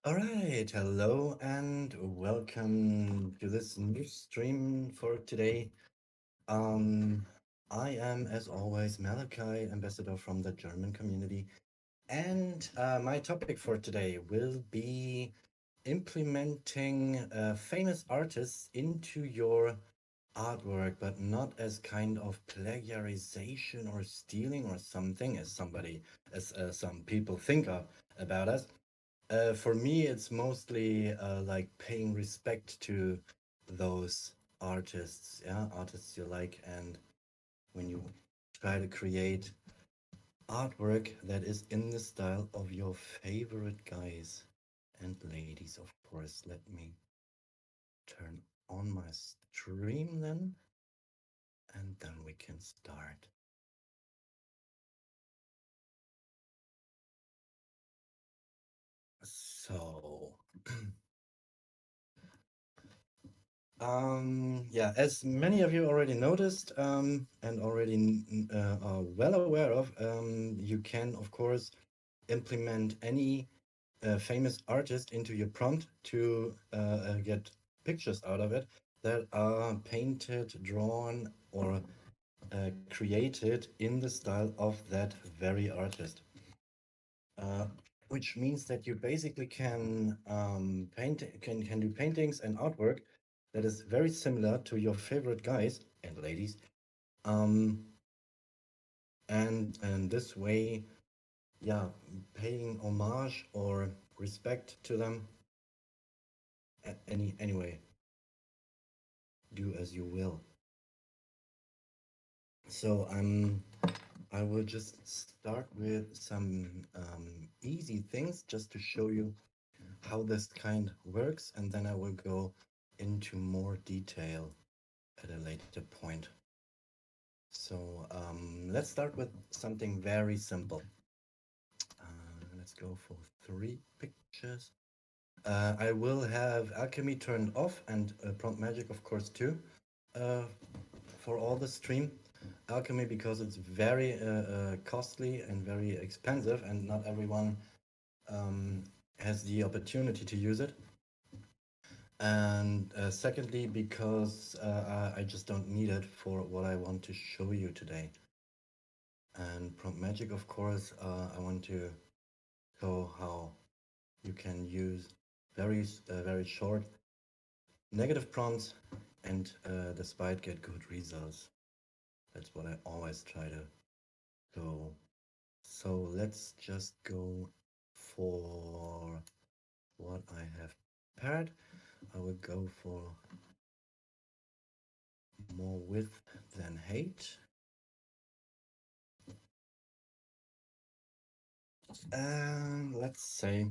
All right, hello and welcome to this new stream for today. Um, I am, as always, Malakai, ambassador from the German community, and my topic for today will be implementing famous artists into your artwork, but not as kind of plagiarization or stealing or something, as some people think of about us. For me, it's mostly like paying respect to those artists, yeah, artists you like, and when you try to create artwork that is in the style of your favorite guys and ladies, of course. Let me turn on my stream then, and then we can start. So, yeah, as many of you already noticed and already are well aware of, you can, of course, implement any famous artist into your prompt to get pictures out of it that are painted, drawn, or created in the style of that very artist. Uh, which means that you basically can can do paintings and artwork that is very similar to your favorite guys and ladies, um, and this way, yeah, paying homage or respect to them. Anyway, do as you will. So I will just start with some easy things just to show you how this kind works, and then I will go into more detail at a later point. So let's start with something very simple. Let's go for 3 pictures. I will have alchemy turned off and prompt magic, of course, too, uh, for all the stream. Alchemy because it's very costly and very expensive, and not everyone um, has the opportunity to use it. And secondly, because I just don't need it for what I want to show you today. And prompt magic, of course, I want to show how you can use very short negative prompts and despite get good results. That's what I always try to go. So let's just go for what I have prepared. I will go for more width than height. And let's say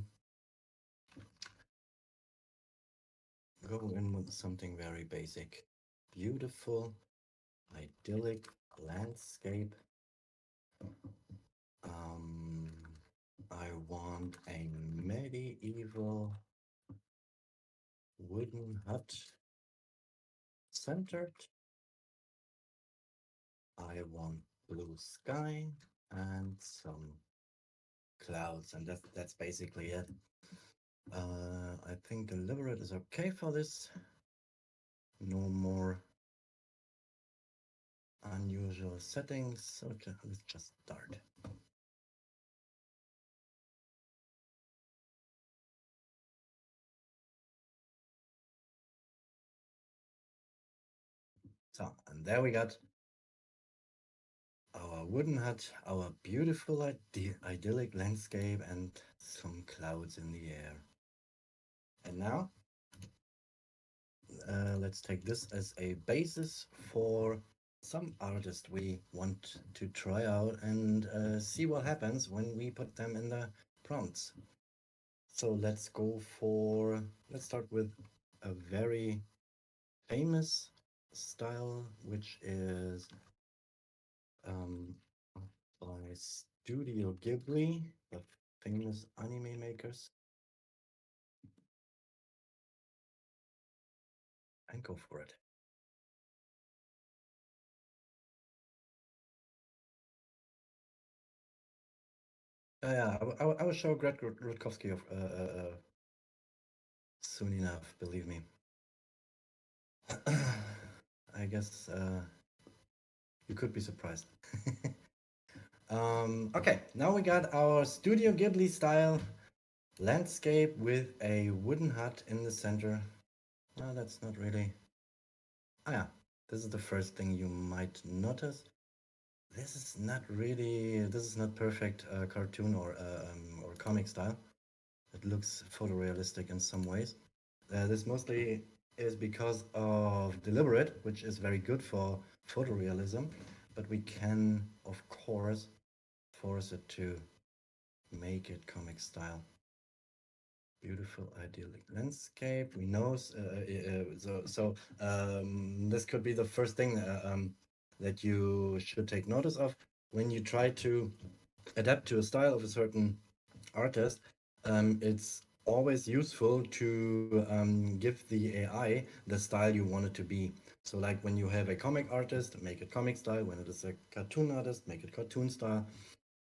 go in with something very basic. Beautiful, idyllic landscape. Um, I want a medieval wooden hut centered. I want blue sky and some clouds, and that's basically it. I think deliberate is okay for this. No more unusual settings. So let's just start. So, and there we got our wooden hut, our beautiful idyllic landscape, and some clouds in the air. And now, let's take this as a basis for some artist we want to try out and see what happens when we put them in the prompts. So let's start with a very famous style, which is um, by Studio Ghibli, the famous anime makers, and go for it. Yeah, I will show Greg Rutkowski of soon enough, believe me. I guess you could be surprised. Okay, now we got our Studio Ghibli style landscape with a wooden hut in the center. No, that's not really. Ah, yeah, this is the first thing you might notice. This is not really. This is not perfect cartoon or comic style. It looks photorealistic in some ways. This mostly is because of deliberate, which is very good for photorealism, but we can, of course, force it to make it comic style. Beautiful, idyllic landscape. We know, this could be the first thing that you should take notice of when you try to adapt to a style of a certain artist. It's always useful to give the AI the style you want it to be. So, like when you have a comic artist, make it comic style. When it is a cartoon artist, make it cartoon style.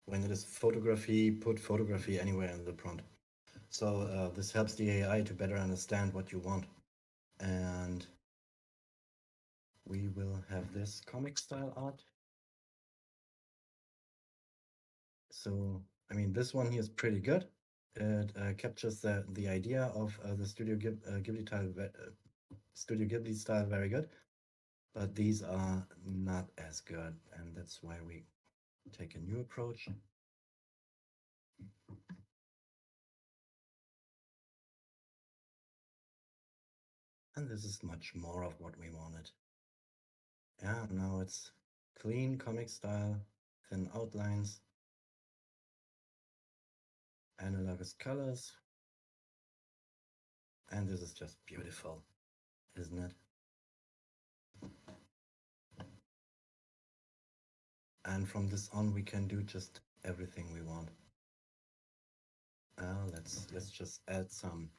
When it is photography, put photography anywhere in the prompt. So this helps the AI to better understand what you want. And we will have this comic style art. So, I mean, this one here is pretty good. It captures the idea of the Studio Ghibli style very good, but these are not as good, and that's why we take a new approach. And this is much more of what we wanted. Yeah, now it's clean comic style, thin outlines, analogous colors, and this is just beautiful, isn't it? And from this on, we can do just everything we want. Let's just add some.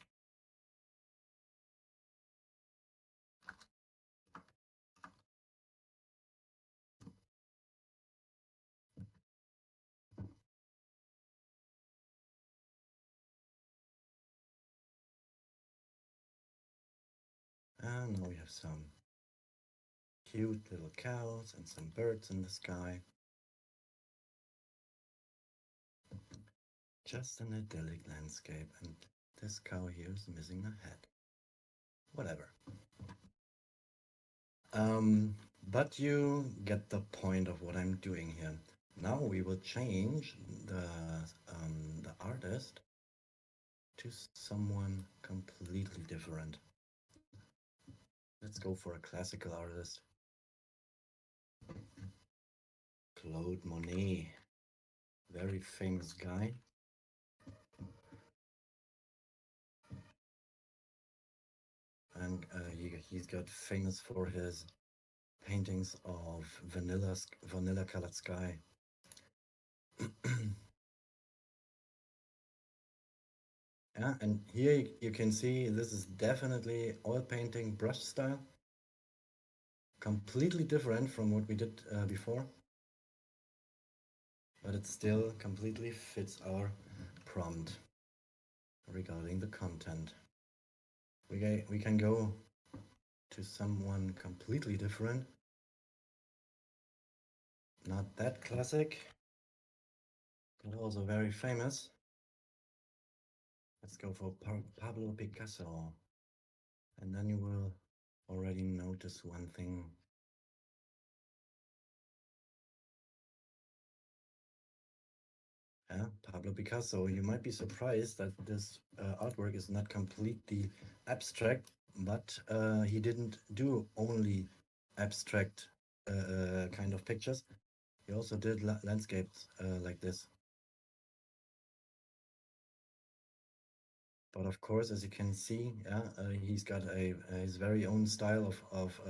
And now we have some cute little cows and some birds in the sky. Just an idyllic landscape, and this cow here is missing a head. Whatever. But you get the point of what I'm doing here. Now we will change the artist to someone completely different. Let's go for a classical artist. Claude Monet, very famous guy. And he's got famous for his paintings of vanilla colored sky. Yeah, and here you can see this is definitely oil painting brush style. Completely different from what we did before. But it still completely fits our prompt regarding the content. We can go to someone completely different. Not that classic, but also very famous. Let's go for Pablo Picasso. And then you will already notice one thing. Yeah, Pablo Picasso. You might be surprised that this artwork is not completely abstract, but he didn't do only abstract kind of pictures. He also did landscapes like this. But of course, as you can see, yeah, he's got his very own style of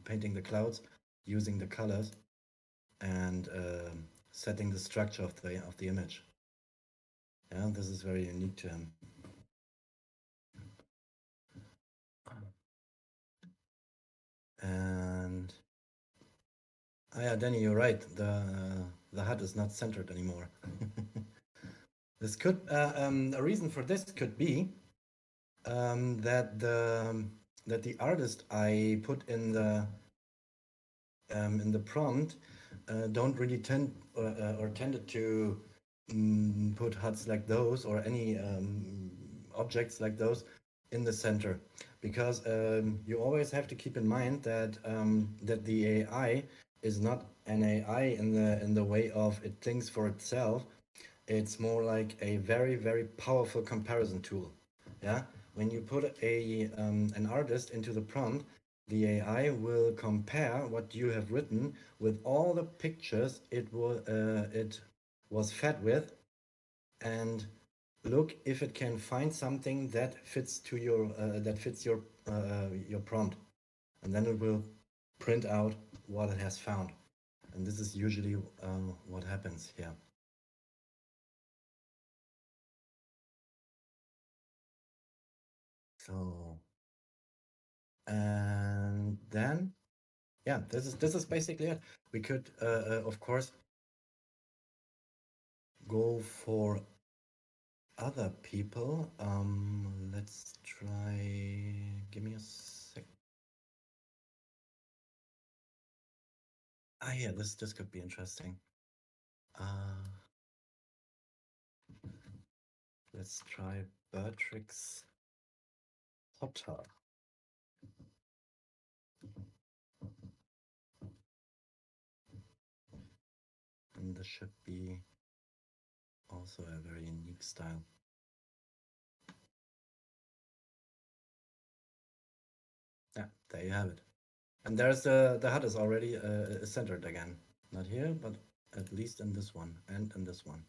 painting the clouds, using the colors, and setting the structure of the image. Yeah, this is very unique to him. And yeah, Danny, you're right. The hut is not centered anymore. This could a reason for this could be that the artist I put in the prompt don't really tend or tended to put huts like those or any objects like those in the center, because you always have to keep in mind that that the AI is not an AI in the way of it thinks for itself. It's more like a very, very powerful comparison tool. Yeah, when you put an artist into the prompt, the AI will compare what you have written with all the pictures it was fed with, and look if it can find something that fits to your prompt, and then it will print out what it has found. And this is usually what happens here. So, and then yeah, this is basically it. We could of course go for other people. Let's try. Give me a sec. Ah, yeah, this could be interesting. Uh, let's try Beatrix Potter, and this should be also a very unique style. Yeah, there you have it. And there's the hut is already centered again. Not here, but at least in this one and in this one.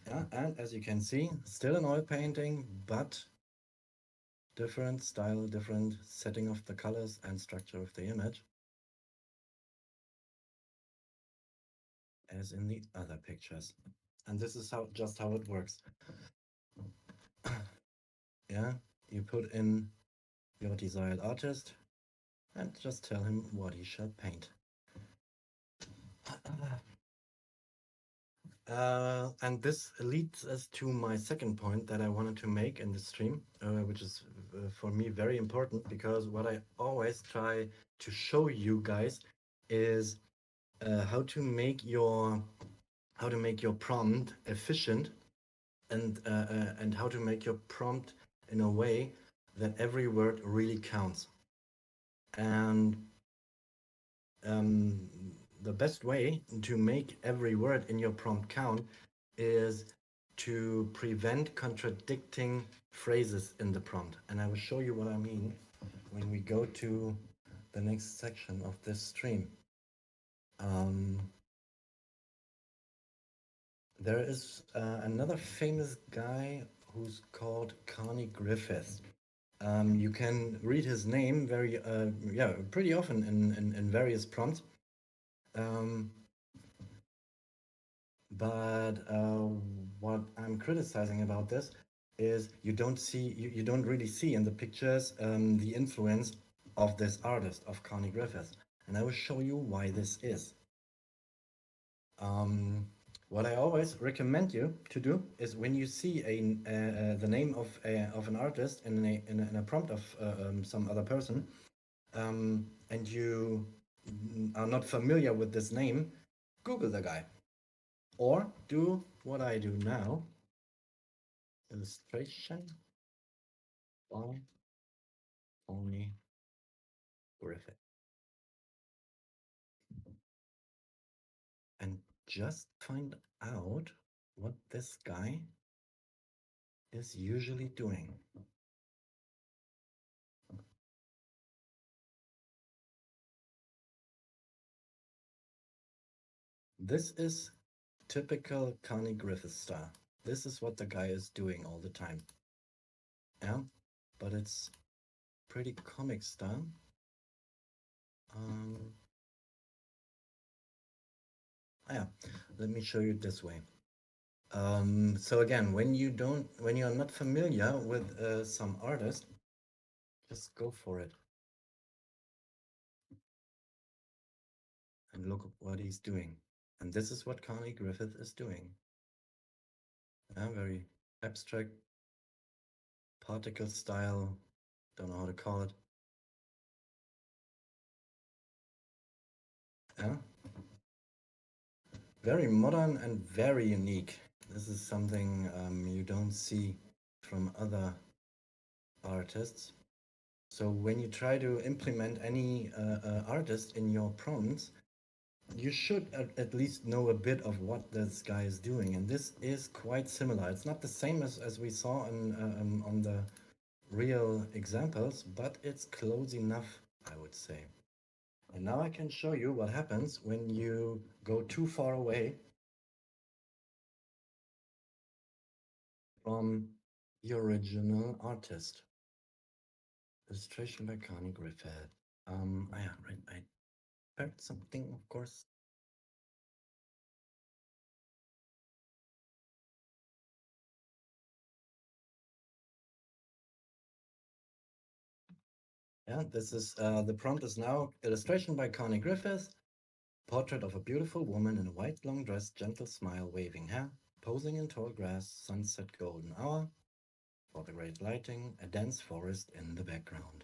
Yeah, and as you can see, still an oil painting, but different style, different setting of the colors and structure of the image as in the other pictures. And this is how it works. Yeah, you put in your desired artist and just tell him what he shall paint. And this leads us to my second point that I wanted to make in the stream, which is for me very important, because what I always try to show you guys is how to make your prompt efficient, and how to make your prompt in a way that every word really counts. And um, the best way to make every word in your prompt count is to prevent contradicting phrases in the prompt. And I will show you what I mean when we go to the next section of this stream. Um, there is another famous guy who's called Carne Griffiths. You can read his name pretty often in various prompts. Um, but what I'm criticizing about this is you don't really see in the pictures the influence of this artist, of Carne Griffiths. And I will show you why this is. Um, what I always recommend you to do is when you see the name of an artist in a prompt of some other person, and you are not familiar with this name, Google the guy. Or do what I do now, illustration by Tony Griffith. And just find out what this guy is usually doing. This is typical Carney Griffith style. This is what the guy is doing all the time. Yeah, but it's pretty comic style. Um, yeah, let me show you this way. So again, when you're not familiar with some artist, just go for it and look at what he's doing. And this is what Carney Griffith is doing. Very abstract particle style, don't know how to call it. Yeah, very modern and very unique. This is something you don't see from other artists. So when you try to implement any artist in your prompts, you should at least know a bit of what this guy is doing. And this is quite similar. It's not the same as we saw on the real examples, but it's close enough, I would say. And now I can show you what happens when you go too far away from the original artist. Illustration by Carne Griffiths. Yeah, right. I prepared something, of course. Yeah, this is the prompt is now illustration by Carne Griffiths. Portrait of a beautiful woman in a white long dress, gentle smile, waving hair, posing in tall grass, sunset golden hour. For the great lighting, a dense forest in the background.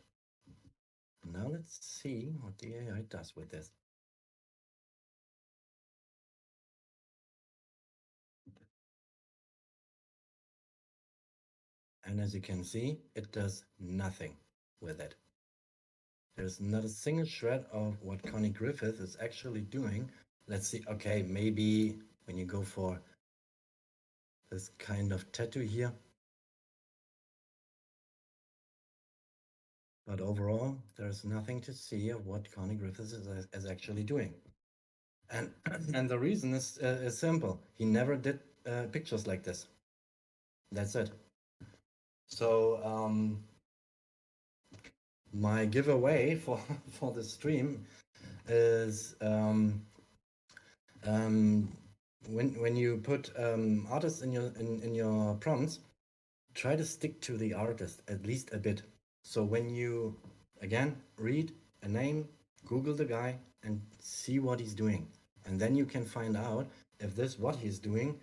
Now let's see what the AI does with this. And as you can see, it does nothing with it. There's not a single shred of what Connie Griffith is actually doing. Let's see, okay, maybe when you go for this kind of tattoo here. But overall, there's nothing to see of what Connie Griffith is actually doing. And, and the reason is simple. He never did pictures like this. That's it. So my giveaway for, for the stream is when you put artists in your prompts, try to stick to the artist at least a bit. So when you again read a name, Google the guy and see what he's doing, and then you can find out if this what he's doing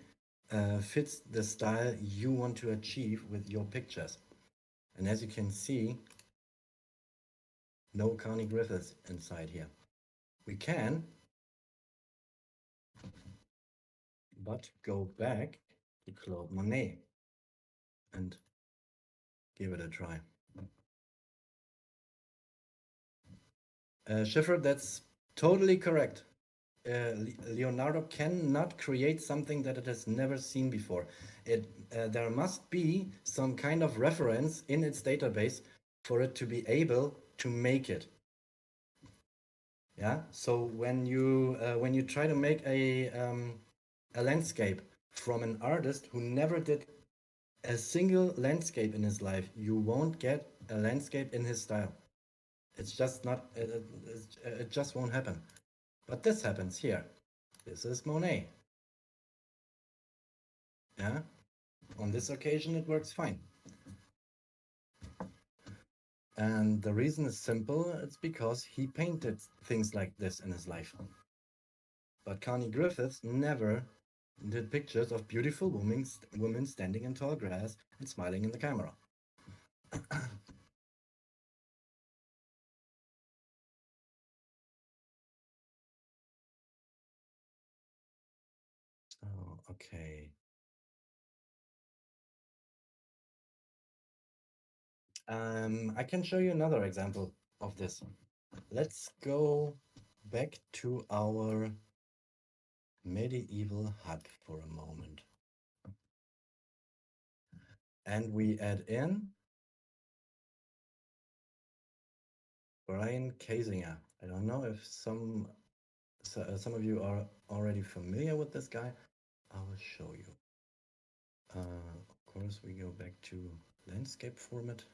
fits the style you want to achieve with your pictures. And as you can see, no Carney Griffiths inside here. We can, but go back to Claude Monet and give it a try. Schiffer, that's totally correct. Leonardo cannot create something that it has never seen before. There must be some kind of reference in its database for it to be able to make it. Yeah. So when you try to make a landscape from an artist who never did a single landscape in his life, you won't get a landscape in his style. It's just not. It just won't happen. But this happens here. This is Monet. Yeah. On this occasion, it works fine. And the reason is simple. It's because he painted things like this in his life. But Carney Griffiths never did pictures of beautiful women standing in tall grass and smiling in the camera. Oh, okay. I can show you another example of this. Let's go back to our medieval hut for a moment. And we add in Brian Kesinger. I don't know if some of you are already familiar with this guy. I will show you. Of course, we go back to landscape format.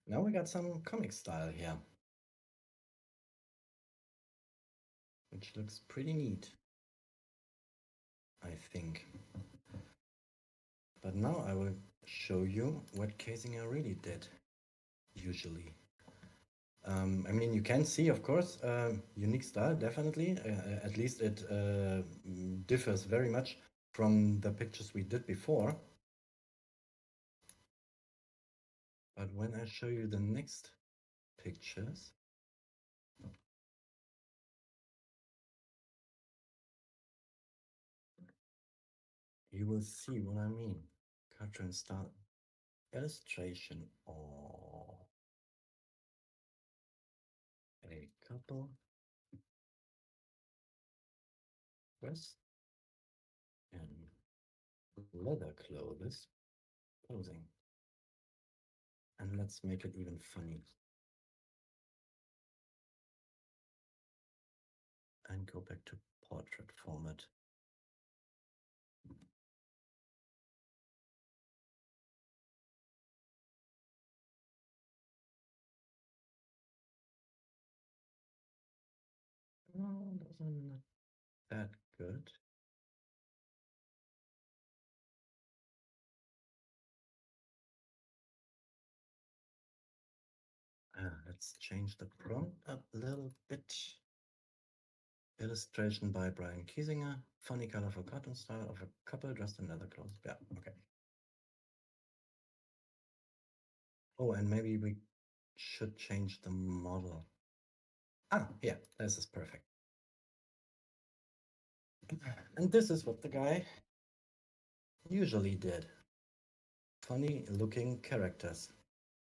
Now we got some comic style here, which looks pretty neat, I think. But now I will show you what Kesinger really did, usually. I mean, you can see, of course, unique style, definitely. At least it differs very much from the pictures we did before. But when I show you the next pictures, you will see what I mean. Cartoon style illustration or a couple dressed in leather clothes posing. And let's make it even funny and go back to portrait format. No, those are not that good. Let's change the prompt a little bit. Illustration by Brian Kesinger. Funny, colorful cartoon style of a couple dressed in leather clothes. Yeah, okay. Oh, and maybe we should change the model. Ah, yeah, this is perfect. And this is what the guy usually did. Funny looking characters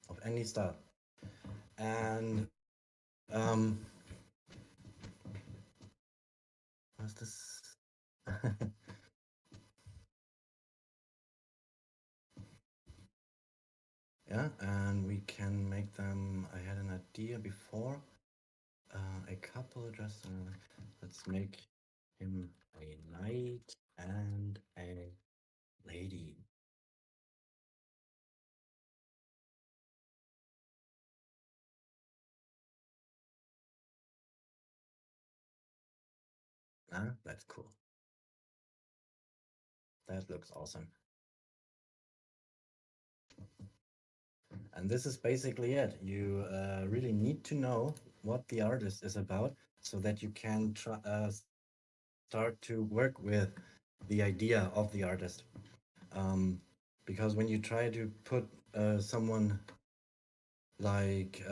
of any style. And what's this? Yeah, and we can make them. I had an idea before. A couple dressed. Let's make him a knight and a lady. That's cool. That looks awesome. And this is basically it. You really need to know what the artist is about so that you can start to work with the idea of the artist. Um, because when you try to put someone like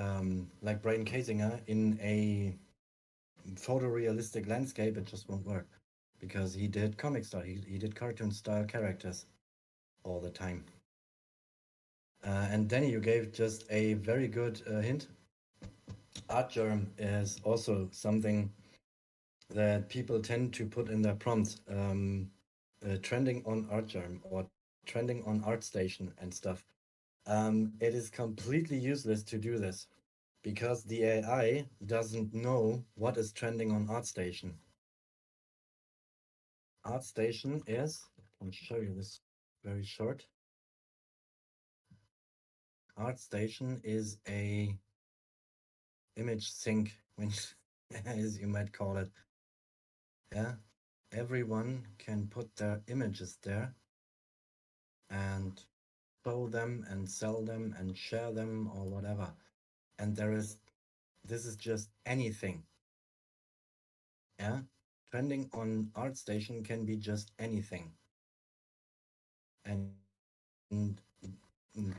Brian Kesinger in a photorealistic landscape, it just won't work because he did comic style, he did cartoon style characters all the time. And Danny, you gave just a very good hint. Art germ is also something that people tend to put in their prompts. Trending on art germ or trending on Artstation and stuff. It is completely useless to do this because the AI doesn't know what is trending on Artstation. Artstation is, I'll show you this very short. Artstation is a image sync, when, as you might call it. Yeah, everyone can put their images there and show them and sell them and share them or whatever. And this is just anything. Yeah, trending on Artstation can be just anything. And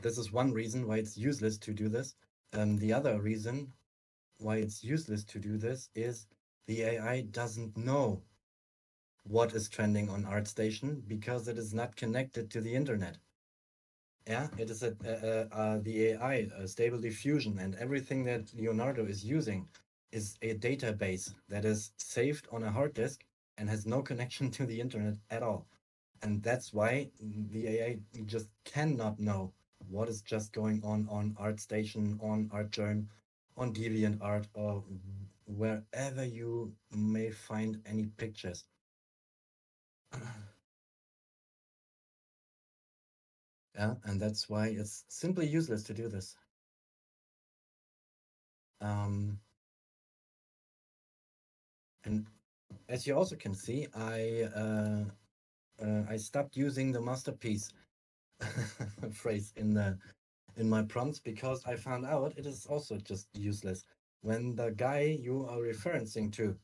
this is one reason why it's useless to do this. The other reason why it's useless to do this is the AI doesn't know what is trending on Artstation because it is not connected to the internet. Yeah, it is the AI, Stable Diffusion, and everything that Leonardo is using is a database that is saved on a hard disk and has no connection to the internet at all. And that's why the AI just cannot know what is just going on Artstation, on ArtGerm, on DeviantArt, or wherever you may find any pictures. Yeah, and that's why it's simply useless to do this. Um, and as you also can see, I stopped using the masterpiece phrase in my prompts because I found out it is also just useless. when the guy you are referring to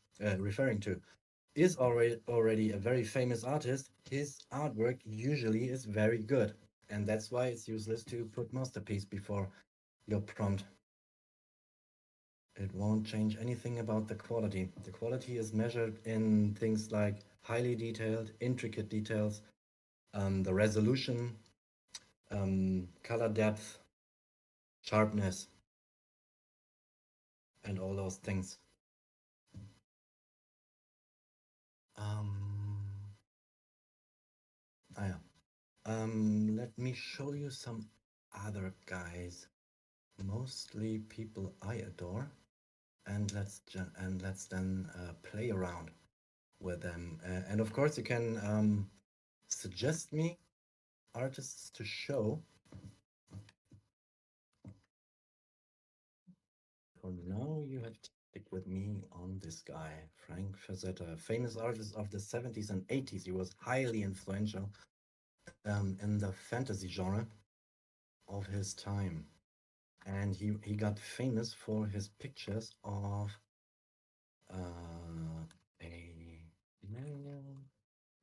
is already a very famous artist, his artwork usually is very good, and that's why it's useless to put masterpiece before your prompt. It won't change anything about the quality. The quality is measured in things like highly detailed, intricate details, the resolution, color depth, sharpness, and all those things. Um, yeah. Let me show you some other guys, mostly people I adore, and let's then play around with them. And of course, you can suggest me artists to show. For now, you have to stick with me on this guy, Frank Fazetta, famous artist of the 70s and 80s. He was highly influential in the fantasy genre of his time. And he got famous for his pictures of a male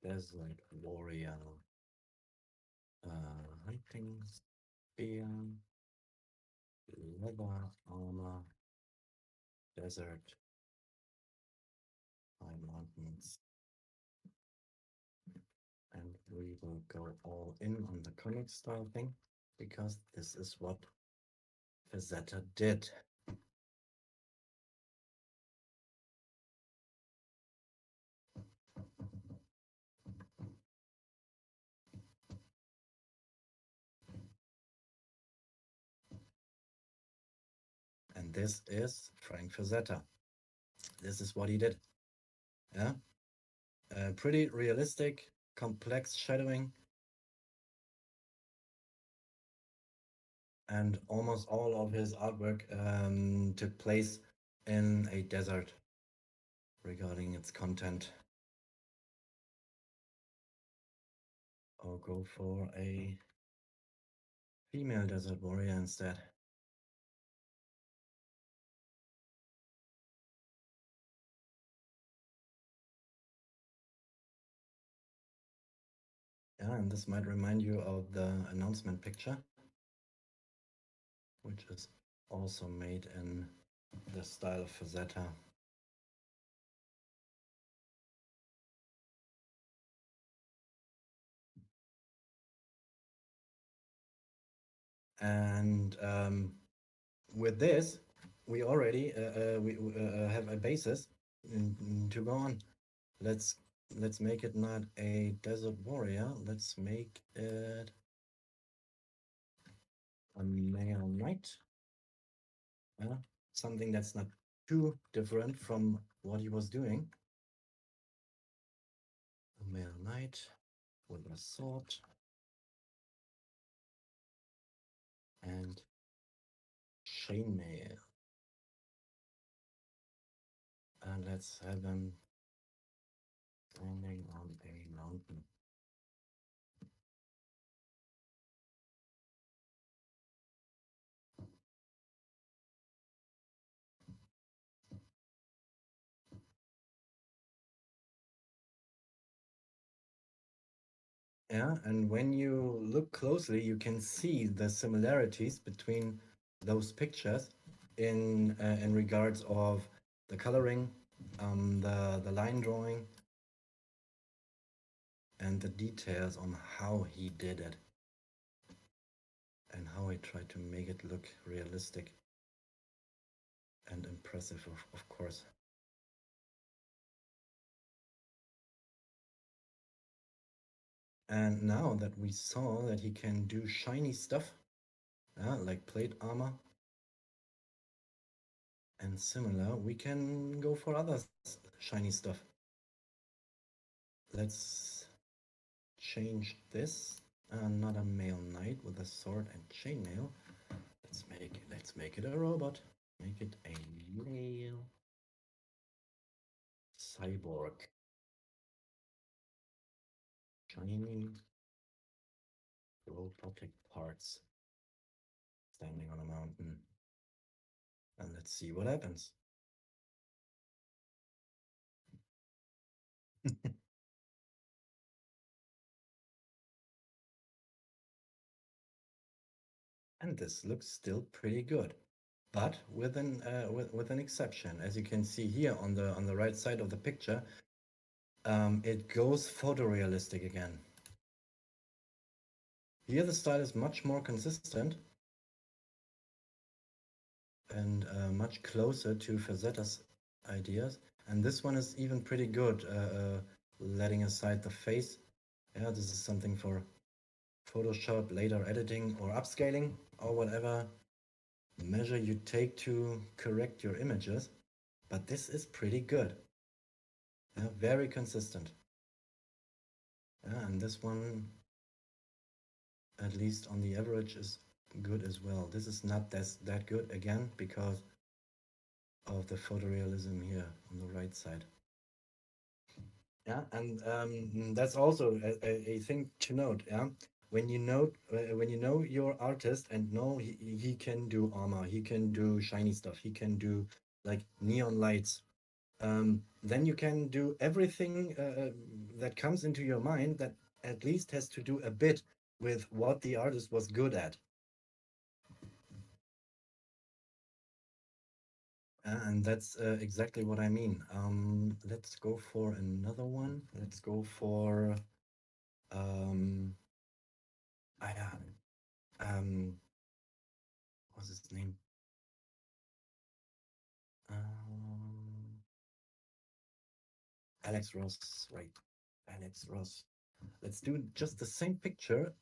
desert warrior hunting spear, leather armor, desert, high mountains, and we will go all in on the comic style thing because this is what Fazetta did. And this is Frank Fazetta. This is what he did. Yeah, pretty realistic, complex shadowing, and almost all of his artwork took place in a desert regarding its content. Or go for a female desert warrior instead. Yeah, and this might remind you of the announcement picture, which is also made in the style of Fazetta. And with this, we already have a basis to go on. Let's let's make it not a desert warrior. Let's make it a male knight. Something that's not too different from what he was doing. A male knight with a sword and chainmail. And let's have them standing on a mountain. Yeah, and when you look closely, you can see the similarities between those pictures in regards of the coloring, the line drawing, and the details on how he did it and how he tried to make it look realistic and impressive, of course. And now that we saw that he can do shiny stuff, like plate armor and similar, we can go for other shiny stuff. Let's change this. Not a male knight with a sword and chainmail. Let's make it a robot. Make it a male cyborg. Shiny robotic parts standing on a mountain. And let's see what happens. And this looks still pretty good, but with an exception. As you can see here on the right side of the picture, it goes photorealistic again. Here the style is much more consistent and much closer to Fazetta's ideas. And this one is even pretty good, letting aside the face. Yeah, this is something for Photoshop, later editing or upscaling or whatever measure you take to correct your images. But this is pretty good. Yeah, very consistent. Yeah, and this one, at least on the average, is good as well. This is not that good again because of the photorealism here on the right side. Yeah, and that's also a thing to note. Yeah, when you know your artist and know he can do armor, he can do shiny stuff, he can do like neon lights. Then you can do everything that comes into your mind that at least has to do a bit with what the artist was good at. And that's exactly what I mean. Let's go for another one. Let's go for I what's his name? Um, Alex Ross, right? Alex Ross. Let's do just the same picture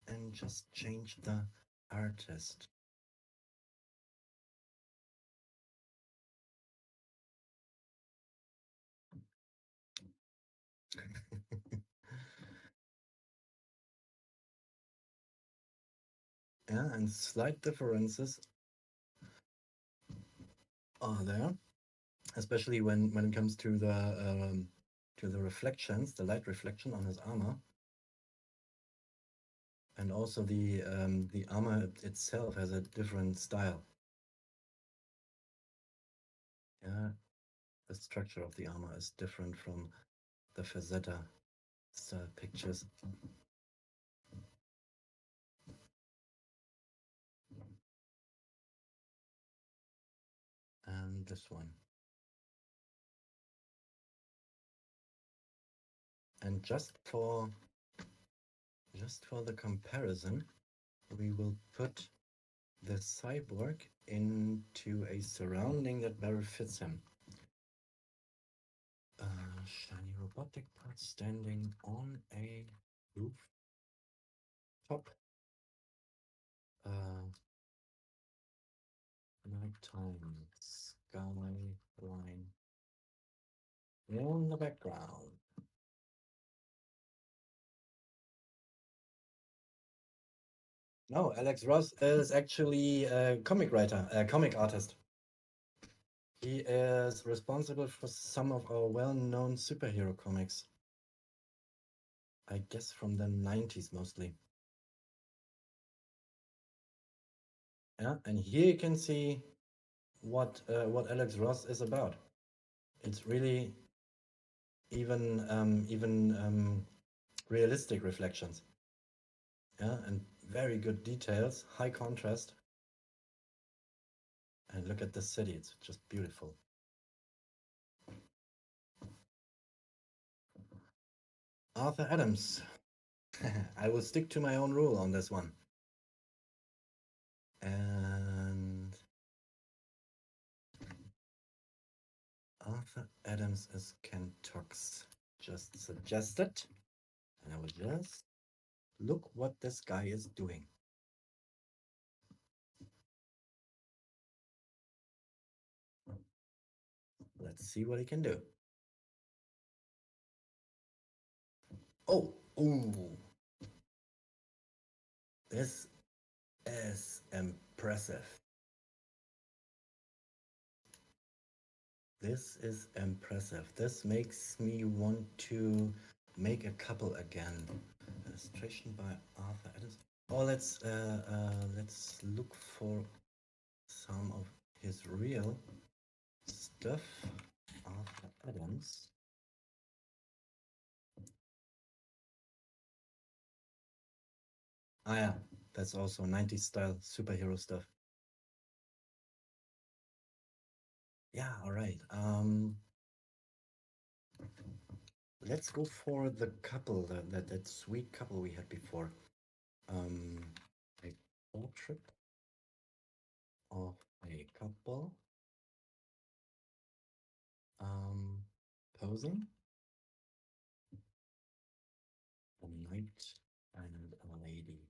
and just change the artist. Yeah, and slight differences are there, especially when it comes to the reflections, the light reflection on his armor, and also the armor itself has a different style. Yeah, the structure of the armor is different from the Fazetta style pictures. And this one. And just for the comparison, we will put the cyborg into a surrounding that better fits him. Shiny robotic parts standing on a roof top. Nighttime skyline in the background. No, Alex Ross is actually a comic writer, a comic artist. He is responsible for some of our well-known superhero comics. I guess from the 90s mostly. Yeah, and here you can see what Alex Ross is about. It's really even realistic reflections. Yeah, and very good details, high contrast. And look at the city, it's just beautiful. Arthur Adams. I will stick to my own rule on this one. And Arthur Adams is Kentox. Just suggested. And I will just look what this guy is doing. Let's see what he can do. Oh, ooh. This is impressive. This is impressive. This makes me want to make a couple again. Illustration by Arthur Adams. Or let's look for some of his real stuff after Adams. Ah, yeah, that's also 90s style superhero stuff. Yeah, all right. Let's go for the couple, that sweet couple we had before. Um, a portrait of a couple um, posing, a knight and a lady.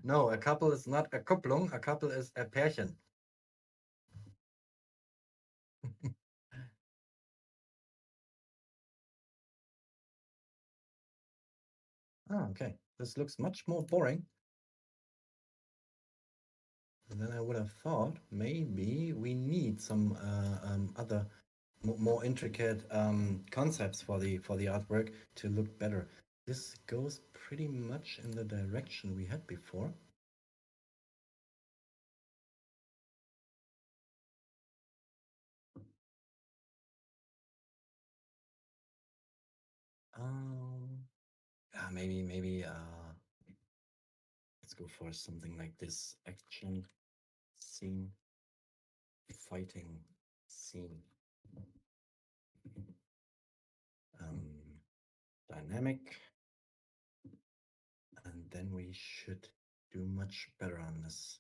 No, a couple is not a Kupplung, a couple is a Pärchen. Ah, okay. This looks much more boring than I would have thought. Maybe we need some other more intricate concepts for the artwork to look better. This goes pretty much in the direction we had before. Um, maybe let's go for something like this action scene, fighting scene, um, dynamic, and then we should do much better on this.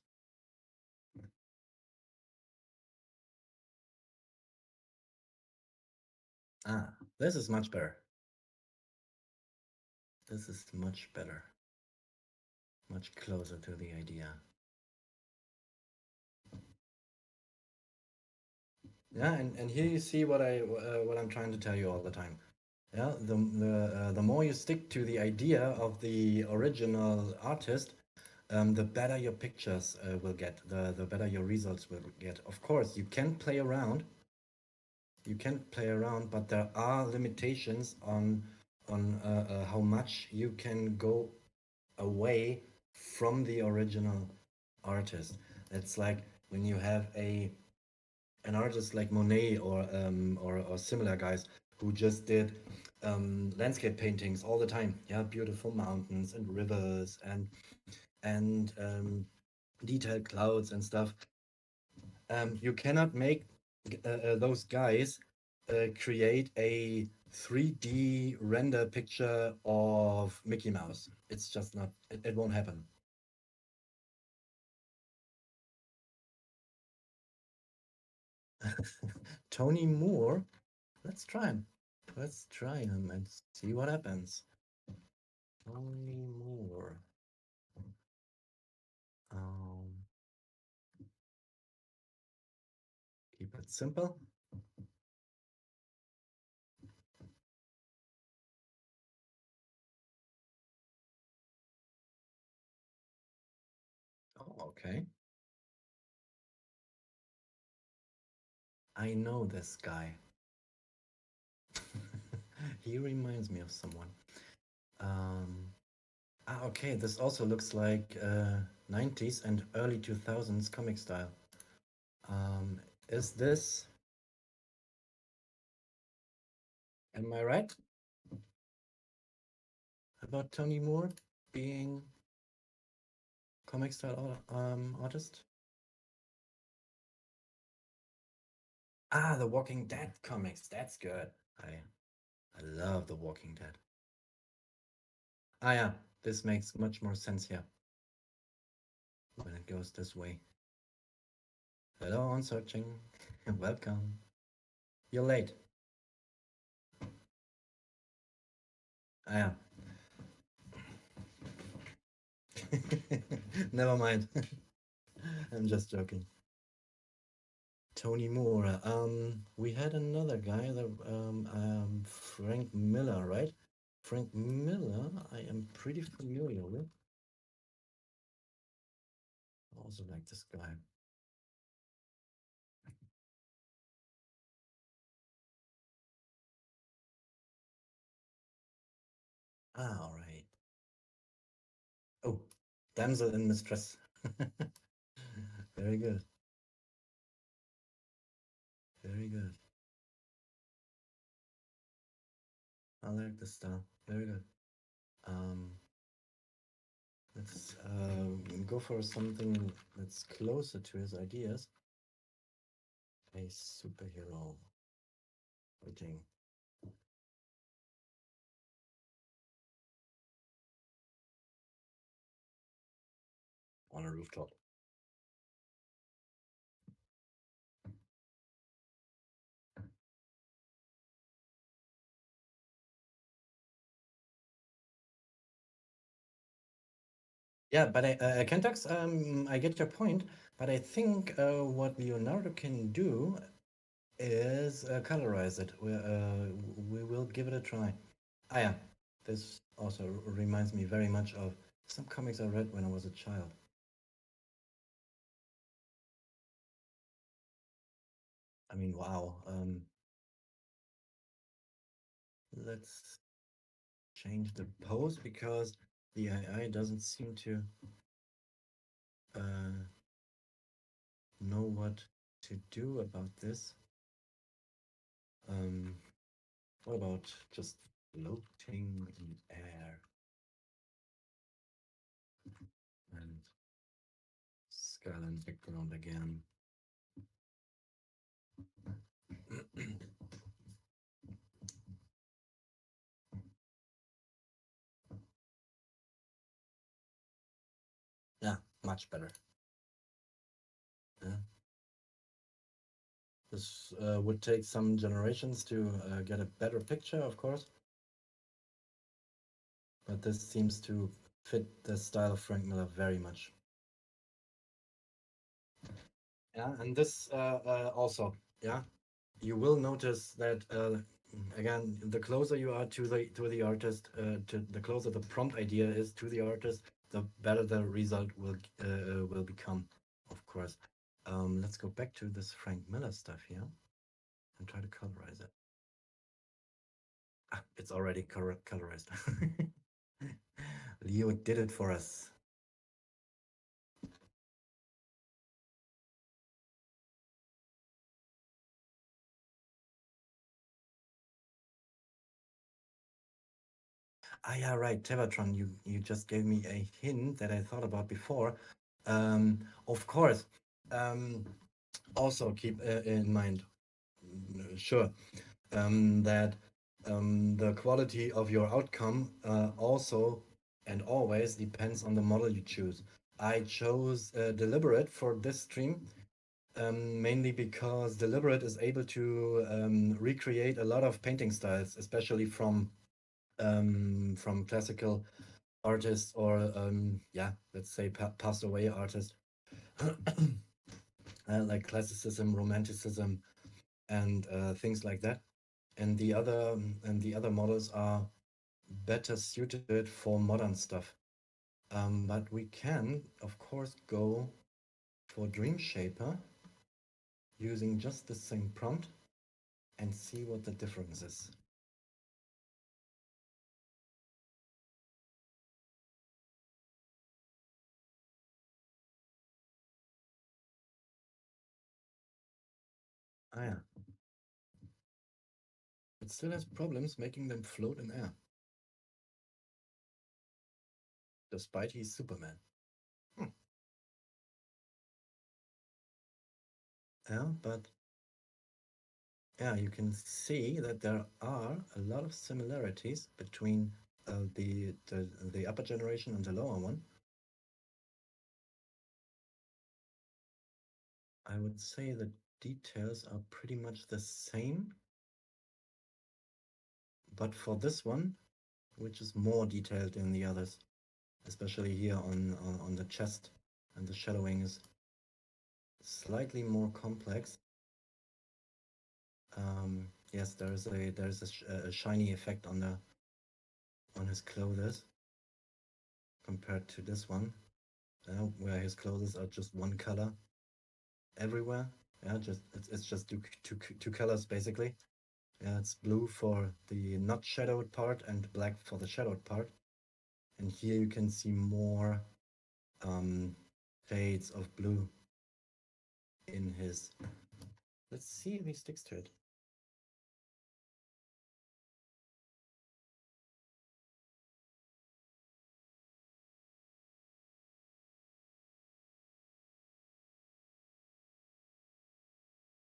Ah, this is much better. This is much better. Much closer to the idea. Yeah, and here you see what I'm trying to tell you all the time. Yeah, the more you stick to the idea of the original artist, the better your pictures will get, the better your results will get. Of course, you can play around, but there are limitations on how much you can go away from the original artist. It's like when you have an artist like Monet or similar guys who just did landscape paintings all the time. Yeah, beautiful mountains and rivers and detailed clouds and stuff. You cannot make those guys create a 3D render picture of Mickey Mouse. It's just not. It won't happen. Tony Moore. Let's try him. Let's try him and see what happens. Tony Moore. Um, Keep it simple. Oh, okay. I know this guy. He reminds me of someone. Um, okay. This also looks like 90s and early 2000s comic style. Um, is this, am I right about Tony Moore being comic style artist? Ah, the Walking Dead comics. That's good. I love the Walking Dead. Ah, yeah. This makes much more sense here when it goes this way. Hello, on searching. Welcome. You're late. Ah, yeah. Never mind. I'm just joking. Tony Moore. We had another guy, Frank Miller, right? Frank Miller, I am pretty familiar with. I also like this guy. Ah, all right. Oh, damsel in mistress. Very good. Very good. I like the style. Very good. Um, let's go for something that's closer to his ideas. A superhero fighting on a rooftop. Yeah, but Kentax, I get your point, but I think what Leonardo can do is colorize it. We will give it a try. Ah, yeah, this also reminds me very much of some comics I read when I was a child. I mean, wow. Let's change the pose because the AI doesn't seem to uh, know what to do about this. Um, what about just floating in air and skyline background again? Yeah, much better. Yeah. This would take some generations to get a better picture, of course, but this seems to fit the style of Frank Miller very much. Yeah, and this also, yeah, you will notice that again, the closer you are to the artist, to the closer the prompt idea is to the artist, the better the result will become, of course. Let's go back to this Frank Miller stuff here and try to colorize it. Ah, it's already colorized. Leo did it for us. Ah, yeah, right, Tevatron. You just gave me a hint that I thought about before. Of course. Um, also keep in mind, sure, that the quality of your outcome also and always depends on the model you choose. I chose Deliberate for this stream mainly because Deliberate is able to recreate a lot of painting styles, especially from classical artists or yeah, let's say passed away artists like classicism, romanticism, and things like that. And the other models are better suited for modern stuff. But we can, of course, go for Dream Shaper using just the same prompt and see what the difference is. Ah, yeah. It still has problems making them float in air, despite he's Superman. Hmm. Yeah, but yeah, you can see that there are a lot of similarities between the upper generation and the lower one. I would say the details are pretty much the same, but for this one, which is more detailed than the others, especially here on the chest, and the shadowing is slightly more complex. Yes, there's a shiny effect on his clothes compared to this one, where his clothes are just one color everywhere. Yeah, just it's just two colors basically. Yeah, it's blue for the not shadowed part and black for the shadowed part. And here you can see more um, shades of blue in his. Let's see if he sticks to it.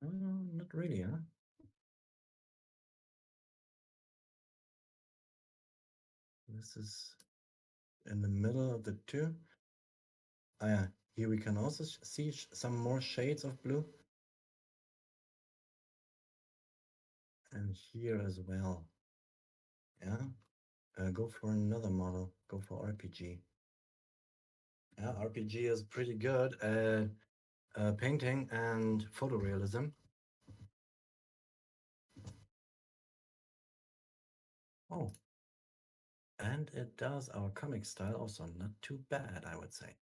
Not really, huh? This is in the middle of the two. Ah, yeah. Here we can also see some more shades of blue. And here as well. Yeah. Go for another model. Go for RPG. Yeah, RPG is pretty good at painting and photorealism. Oh, and it does our comic style also not too bad, I would say.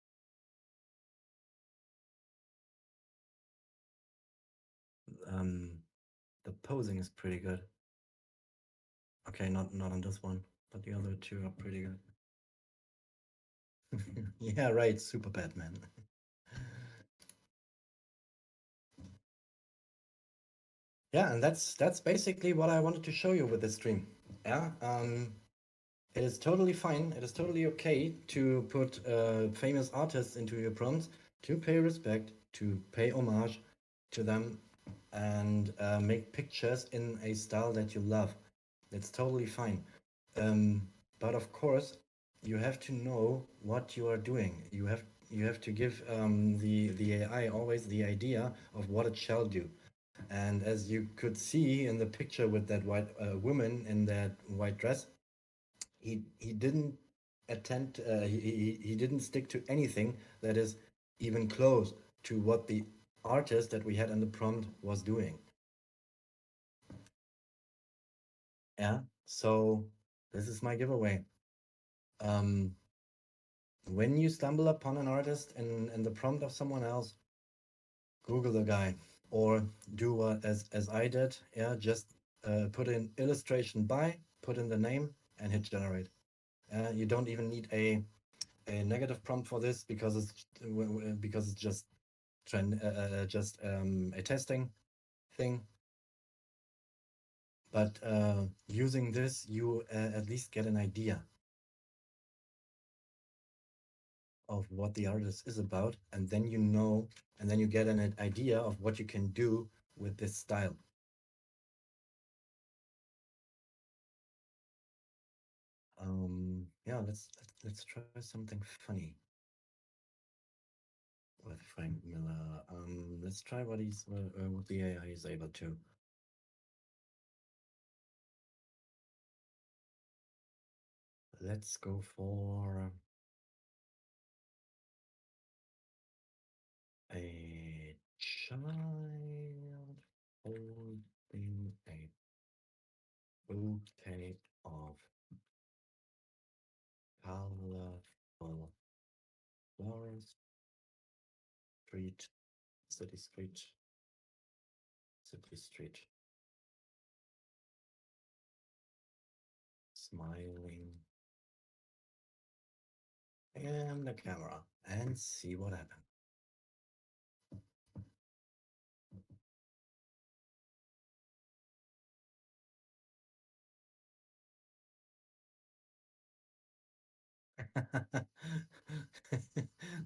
Um, the posing is pretty good. Okay, not on this one, but the other two are pretty good. Yeah, right, Super Batman. Yeah, and that's basically what I wanted to show you with this stream. Yeah, it is totally fine. It is totally okay to put famous artists into your prompts to pay respect, to pay homage to them, and make pictures in a style that you love. That's totally fine. Um, but of course, you have to know what you are doing. You have to give the AI always the idea of what it shall do. And as you could see in the picture with that white woman in that white dress, he didn't attend. He didn't stick to anything that is even close to what the artist that we had in the prompt was doing. Yeah. So this is my giveaway. Um, when you stumble upon an artist in the prompt of someone else, Google the guy or do what as I did. Yeah, just put in illustration by, put in the name, and hit generate. You don't even need a negative prompt for this because it's just a testing thing. But using this, you at least get an idea of what the artist is about, and then you know, and then you get an idea of what you can do with this style. Yeah, let's try something funny with Frank Miller. Let's try what the AI is able to. Let's go for a child holding a bouquet of colorful flowers, street, city street, city street, smiling in the camera and see what happens.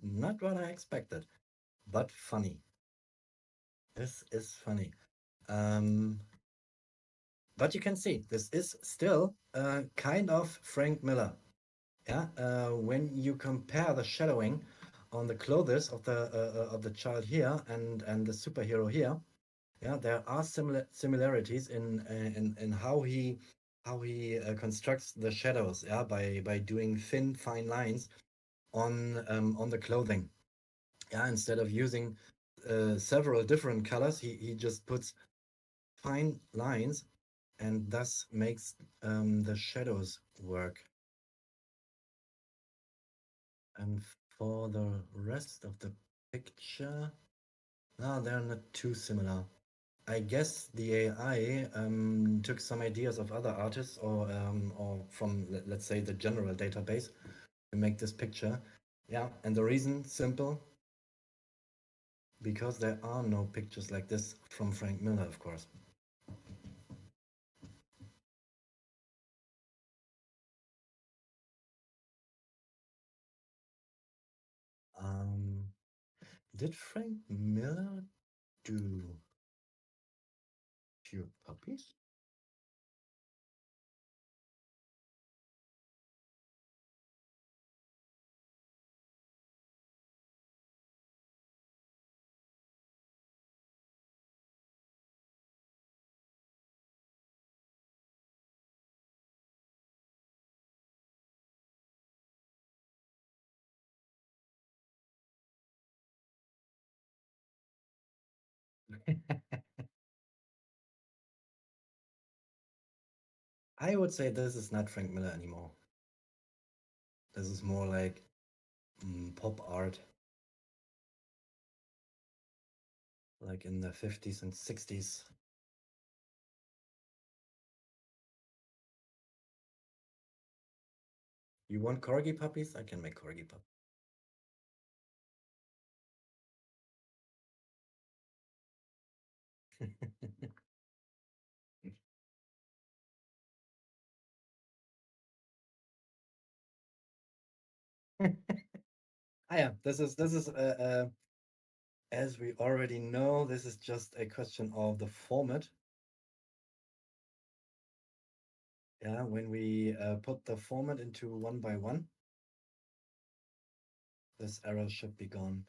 Not what I expected, but funny. This is funny. Um, but you can see this is still kind of Frank Miller. Yeah, when you compare the shadowing on the clothes of the child here and the superhero here, yeah, there are similarities in how he constructs the shadows, yeah, by doing thin, fine lines on the clothing. Yeah, instead of using several different colors, he just puts fine lines and thus makes the shadows work. And for the rest of the picture, no, they're not too similar. I guess the AI took some ideas of other artists or from, let's say, the general database to make this picture. Yeah, and the reason, simple, because there are no pictures like this from Frank Miller, of course. Um, did Frank Miller do Few Puppies? I would say this is not Frank Miller anymore. This is more like pop art, like in the 50s and 60s. You want corgi puppies? I can make corgi puppies. Ah, yeah, this is as we already know, this is just a question of the format. Yeah, when we put the format into one by one, this error should be gone.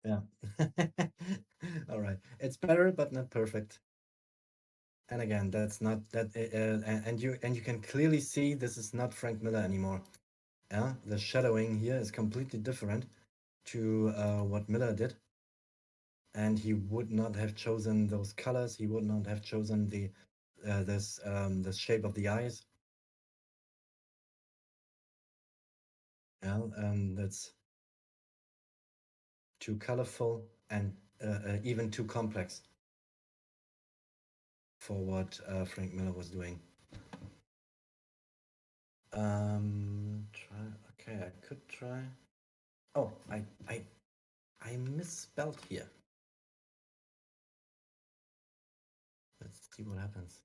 Yeah. All right. It's better, but not perfect. And again, that's not that, and you can clearly see this is not Frank Miller anymore. Yeah, the shadowing here is completely different to what Miller did, and he would not have chosen those colors. He would not have chosen the shape of the eyes. Yeah, that's too colorful and even too complex for what Frank Miller was doing. Try. Okay, I could try. Oh, I misspelled here. Let's see what happens.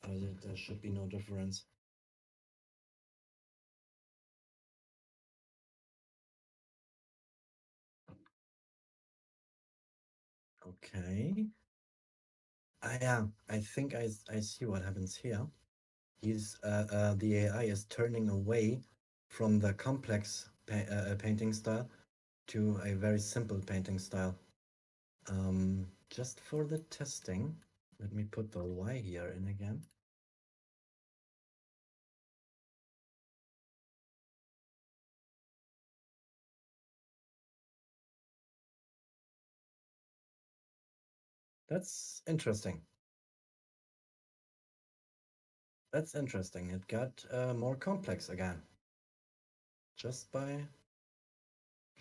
There should be no difference. Okay. Yeah, I think I see what happens here. The AI is turning away from the complex painting style to a very simple painting style. Just for the testing, let me put the Y here in again. That's interesting. That's interesting. It got more complex again, just by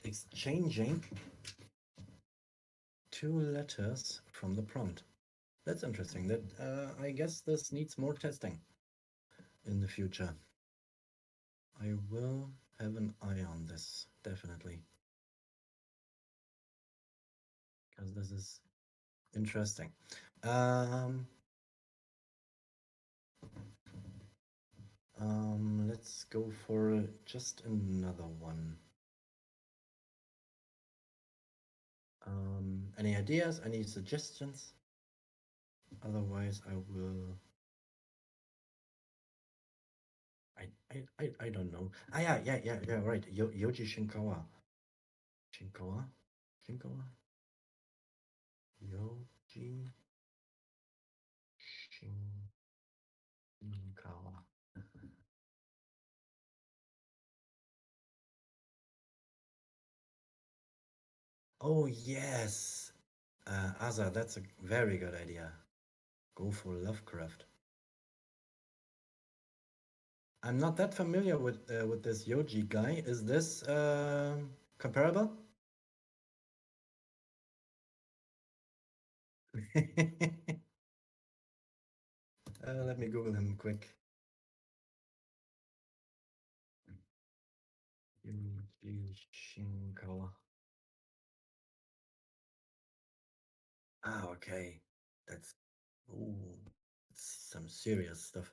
exchanging two letters from the prompt. That's interesting. That I guess this needs more testing in the future. I will have an eye on this, definitely, because this is interesting. Um, let's go for just another one. Any ideas? Any suggestions? Otherwise, I will. I don't know. Ah, yeah, right. Yoji Shinkawa. Shinkawa? Shinkawa? Yoji Shinkawa. Oh, yes. Asa, that's a very good idea. Go for Lovecraft. I'm not that familiar with this Yoji guy. Is this comparable? Let me Google him quick. Yoji Shinkawa. Ah, okay. That's ooh, some serious stuff.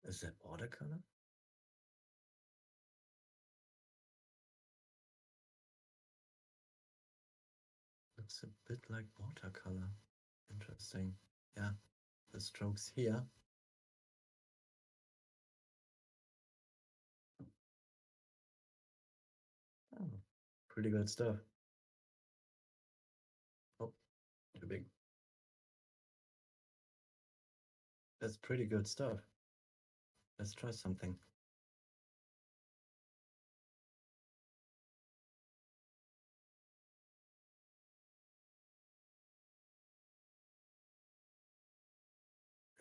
Is that watercolor? Looks a bit like watercolor. Interesting. Yeah, the strokes here. Oh, pretty good stuff. Oh, too big. That's pretty good stuff. Let's try something.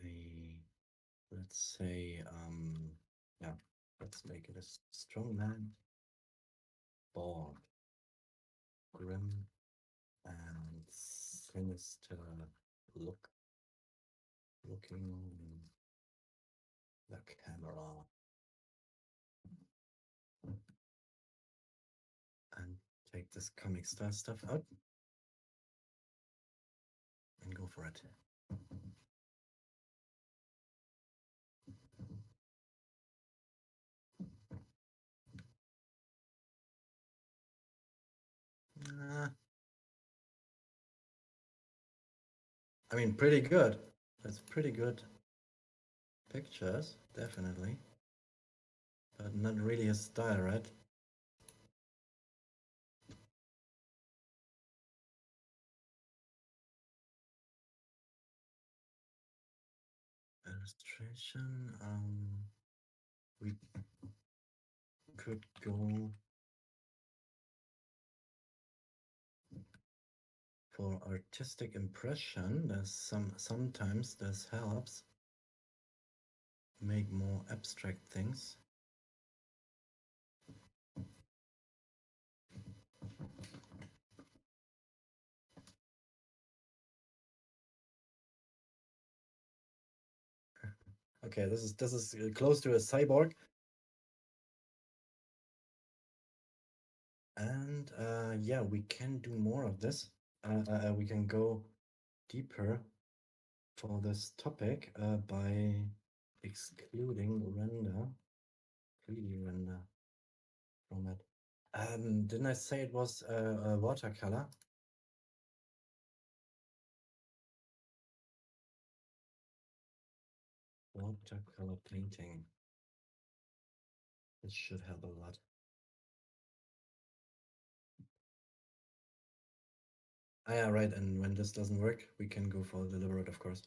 A, let's say, yeah, let's make it a strong man, bald, grim, and sinister look, looking the camera, and take this comic style stuff out and go for it. I mean, pretty good. That's pretty good pictures, definitely. But not really his style, right? Illustration. We could go for artistic impression. There's sometimes this helps make more abstract things. Okay, this is close to a cyborg, and yeah, we can do more of this. We can go deeper for this topic by excluding render, 3D render from it. Didn't I say it was a watercolor? Watercolor painting. This should help a lot. Ah, yeah, right. And when this doesn't work, we can go for deliberate, of course.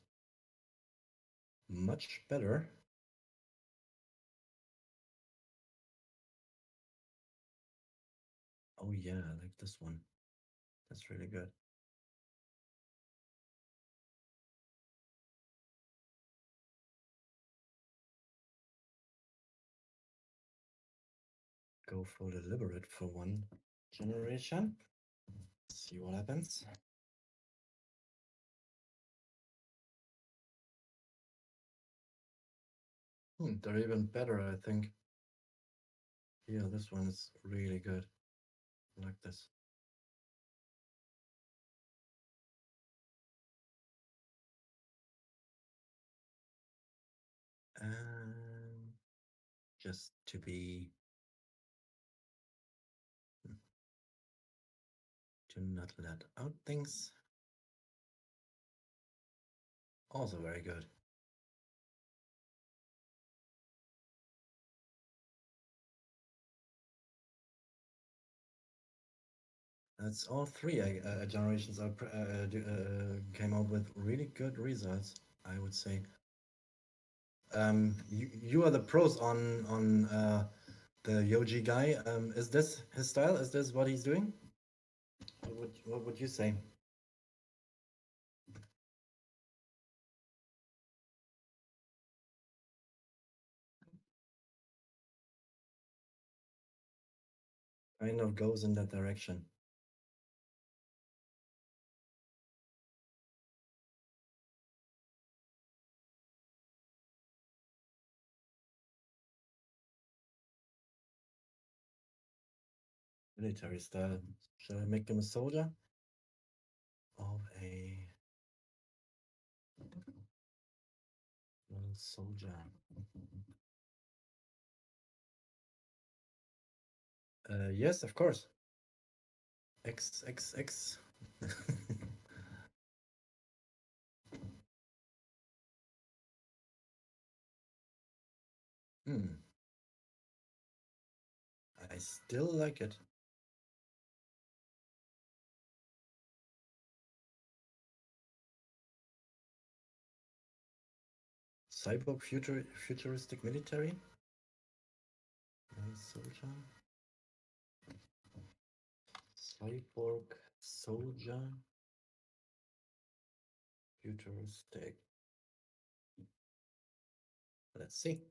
Much better. Oh yeah, I like this one. That's really good. Go for deliberate for one generation. See what happens. They're even better, I think. Yeah, this one is really good. I like this. And just to be to not let out things. Also very good. That's all three generations came out with really good results, I would say. You are the pros on the Yoji guy. Is this his style? Is this what he's doing? What would you say? Kind of goes in that direction. Military style. Shall I make him a soldier? Of a soldier. Yes, of course. X X X. Hmm. I still like it. Cyborg futuristic military. Soldier. Cyborg soldier. Futuristic. Let's see.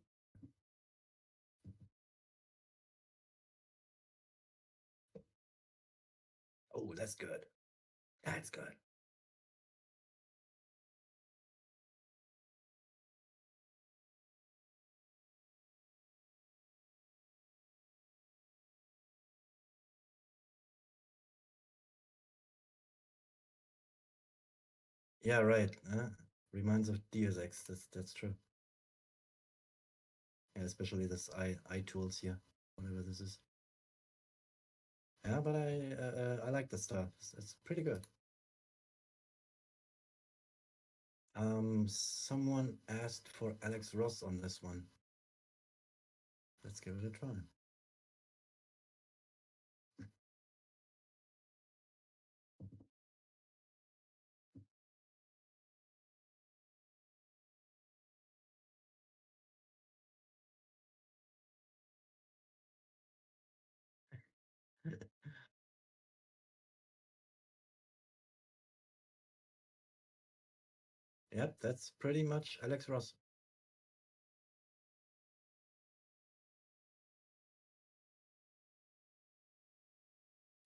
Oh, that's good. That's good. Yeah, right. Reminds of Deus Ex. That's true. Yeah, especially this eye tools here, whatever this is. Yeah, but I like the stuff. It's pretty good. Someone asked for Alex Ross on this one. Let's give it a try. Yep, that's pretty much Alex Ross.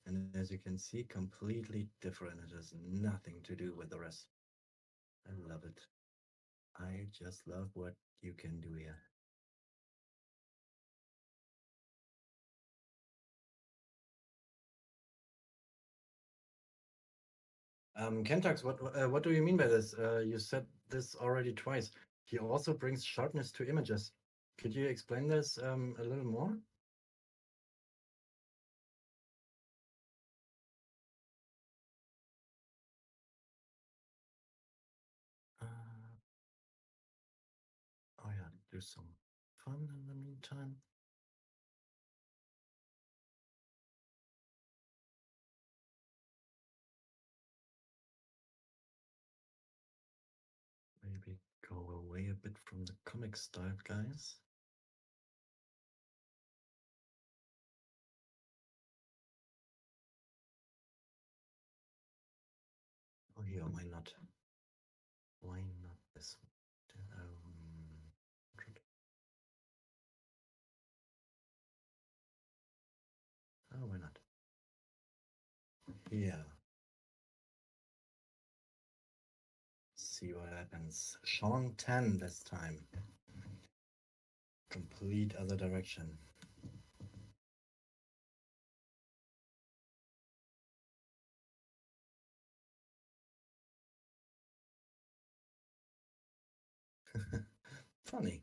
And as you can see, completely different. It has nothing to do with the rest. I love it. I just love what you can do here. Kentax, what do you mean by this? You said this already twice. He also brings sharpness to images. Could you explain this a little more? Uh, oh yeah, do some fun in the meantime. Maybe go away a bit from the comic style, guys. Oh yeah, why not? Why not this one? Oh, why not? Yeah. See what happens. Shaun Tan this time. Complete other direction. Funny.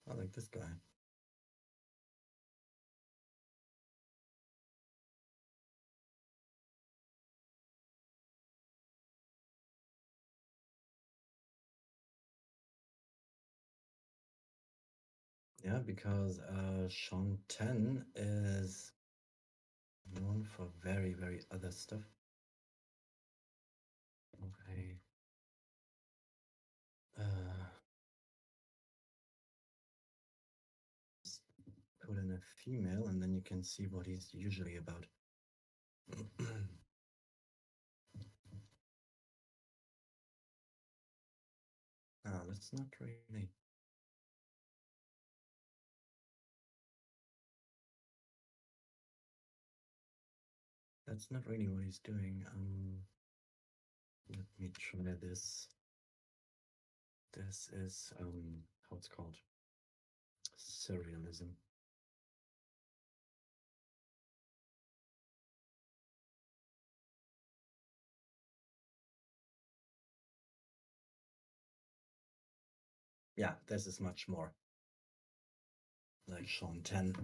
I like this guy. Yeah, because Shaun Tan is known for very, very other stuff. Okay. Put in a female, and then you can see what he's usually about. Ah, that's not really. That's not really what he's doing. Let me try this. This is how it's called. Surrealism. Yeah, this is much more like Shaun Tan.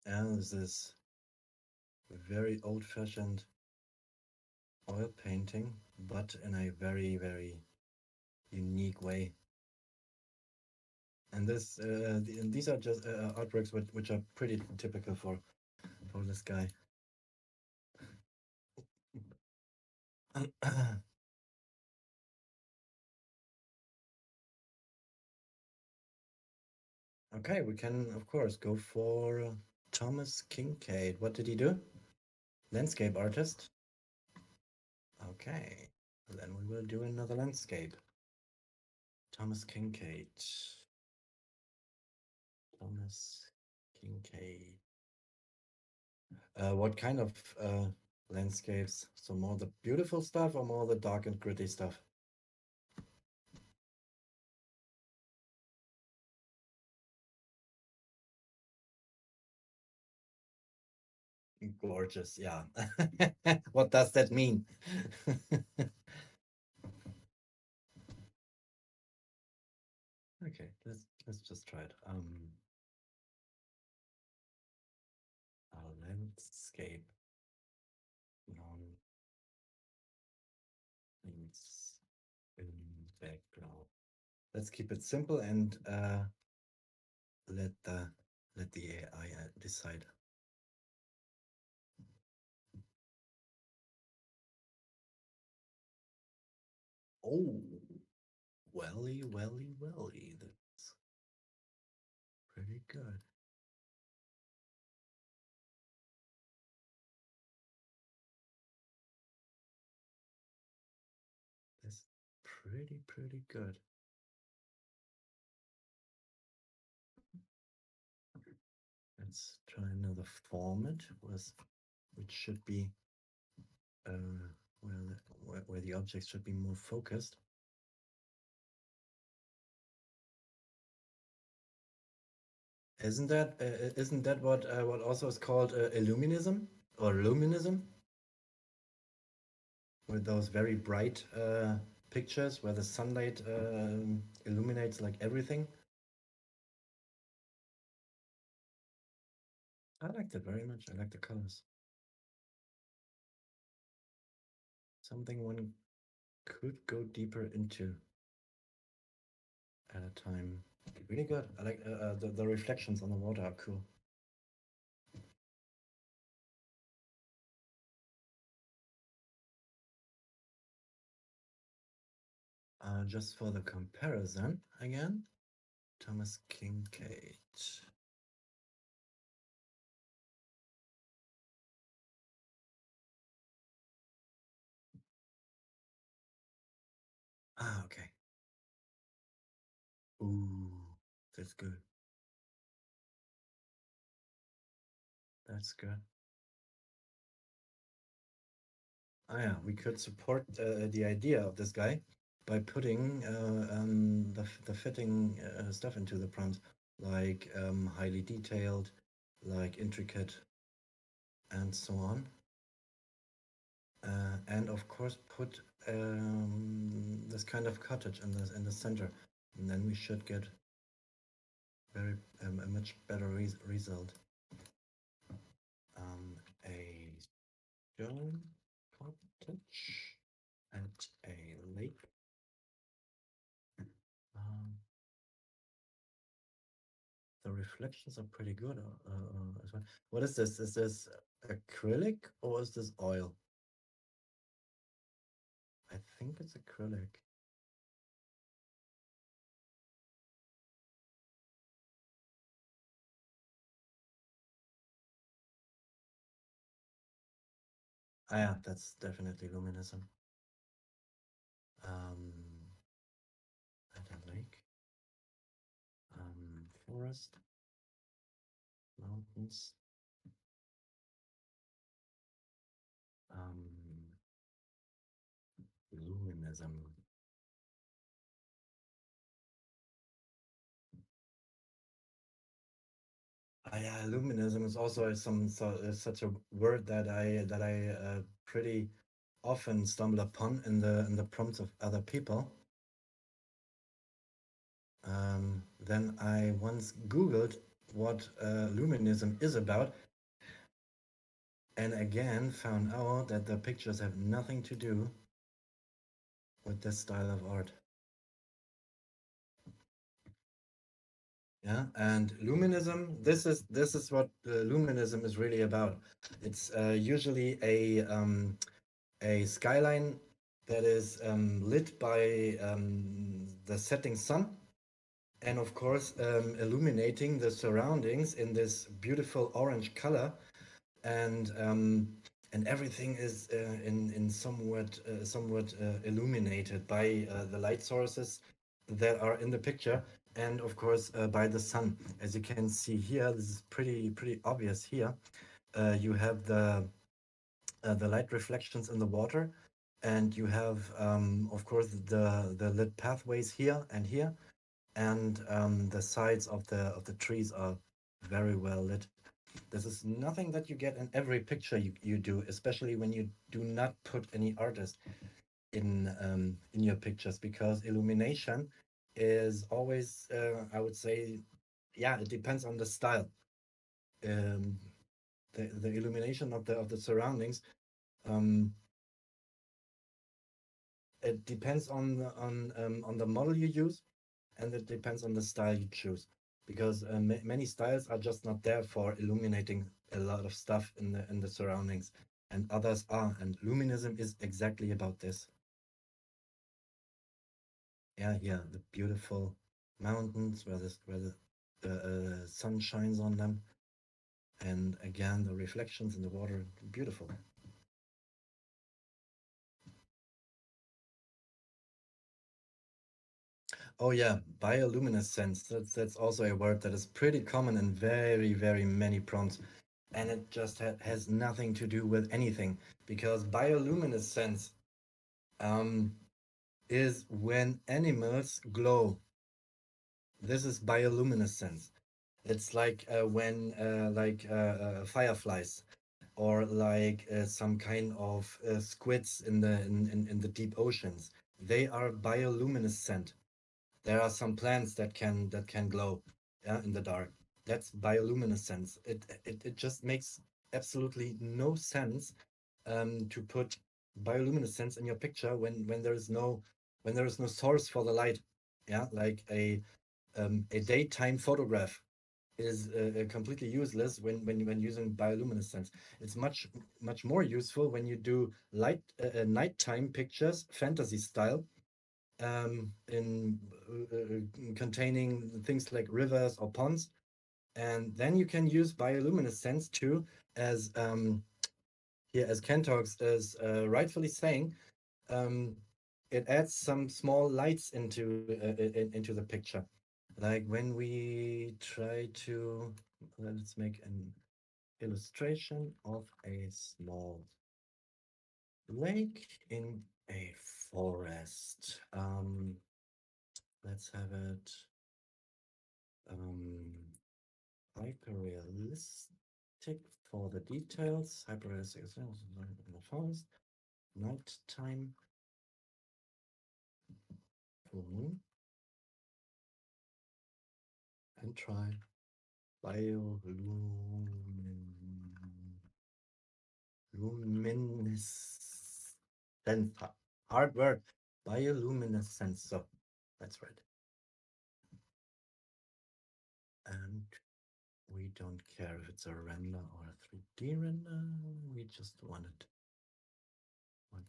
And this is very old-fashioned oil painting, but in a very, very unique way. And these are just artworks which are pretty typical for this guy. Okay, we can of course go for Thomas Kinkade. What did he do? Landscape artist. Okay, then we will do another landscape. Thomas Kinkade. Thomas Kinkade. What kind of landscapes? So more the beautiful stuff or more the dark and gritty stuff? Gorgeous, yeah. What does that mean? Okay, let's just try it. A landscape non things in background. Let's keep it simple and let the let the AI decide. Oh, welly, welly, welly. That's pretty good. That's pretty good. Let's try another format which should be uh, where the objects should be more focused. Isn't that what also is called illuminism or luminism? With those very bright pictures where the sunlight illuminates like everything. I liked it very much. I like the colors. Something one could go deeper into at a time. Really good. I like the reflections on the water are cool. Just for the comparison again, Thomas Kinkade. Ah, okay. Ooh, that's good. That's good. Ah, yeah, we could support the idea of this guy by putting the fitting stuff into the prompt, like highly detailed, like intricate, and so on. And of course, put this kind of cottage in the center, and then we should get very a much better result. A stone cottage at a lake. Um, the reflections are pretty good as well. What is this? Is this acrylic or is this oil? I think it's acrylic. Ah, yeah, that's definitely luminism. Um, at a lake, forest, mountains, um, luminism. Yeah, luminism is also such a word that I pretty often stumble upon in the prompts of other people. Then I once Googled what luminism is about, and again found out that the pictures have nothing to do with this style of art. Yeah, and luminism. This is what luminism is really about. It's usually a skyline that is lit by the setting sun, and of course illuminating the surroundings in this beautiful orange color, and everything is in somewhat illuminated by the light sources that are in the picture, and of course by the sun. As you can see here, this is pretty obvious here. You have the light reflections in the water, and you have of course the lit pathways here and here, and the sides of the trees are very well lit. This is nothing that you get in every picture you do, especially when you do not put any artist in your pictures, because illumination is always, I would say, yeah, it depends on the style. Um, the illumination of the surroundings, um, it depends on the model you use, and it depends on the style you choose, because many styles are just not there for illuminating a lot of stuff in the surroundings, and others are, and luminism is exactly about this. Yeah, yeah, the beautiful mountains where the sun shines on them, and again the reflections in the water, beautiful. Oh yeah, bioluminescence. That's also a word that is pretty common in very many prompts, and it just has nothing to do with anything, because bioluminescence um, is when animals glow. This is bioluminescence. It's like when fireflies, or like some kind of squids in the deep oceans. They are bioluminescent. There are some plants that can glow, yeah, in the dark. That's bioluminescence. It just makes absolutely no sense to put bioluminescence in your picture when there is no source for the light. Yeah, like a daytime photograph is completely useless when using bioluminescence. It's much more useful when you do nighttime pictures, fantasy style, in containing things like rivers or ponds, and then you can use bioluminescence too, as here as Kentox is rightfully saying. um, it adds some small lights into the picture, like when we try to, let's make an illustration of a small lake in a forest. Let's have it um, hyper-realistic for the details. Hyper-realistic in the forest. Nighttime, full moon, and try bioluminescence. Hard word. Bioluminescence. So that's right. And we don't care if it's a render or a 3D render. We just want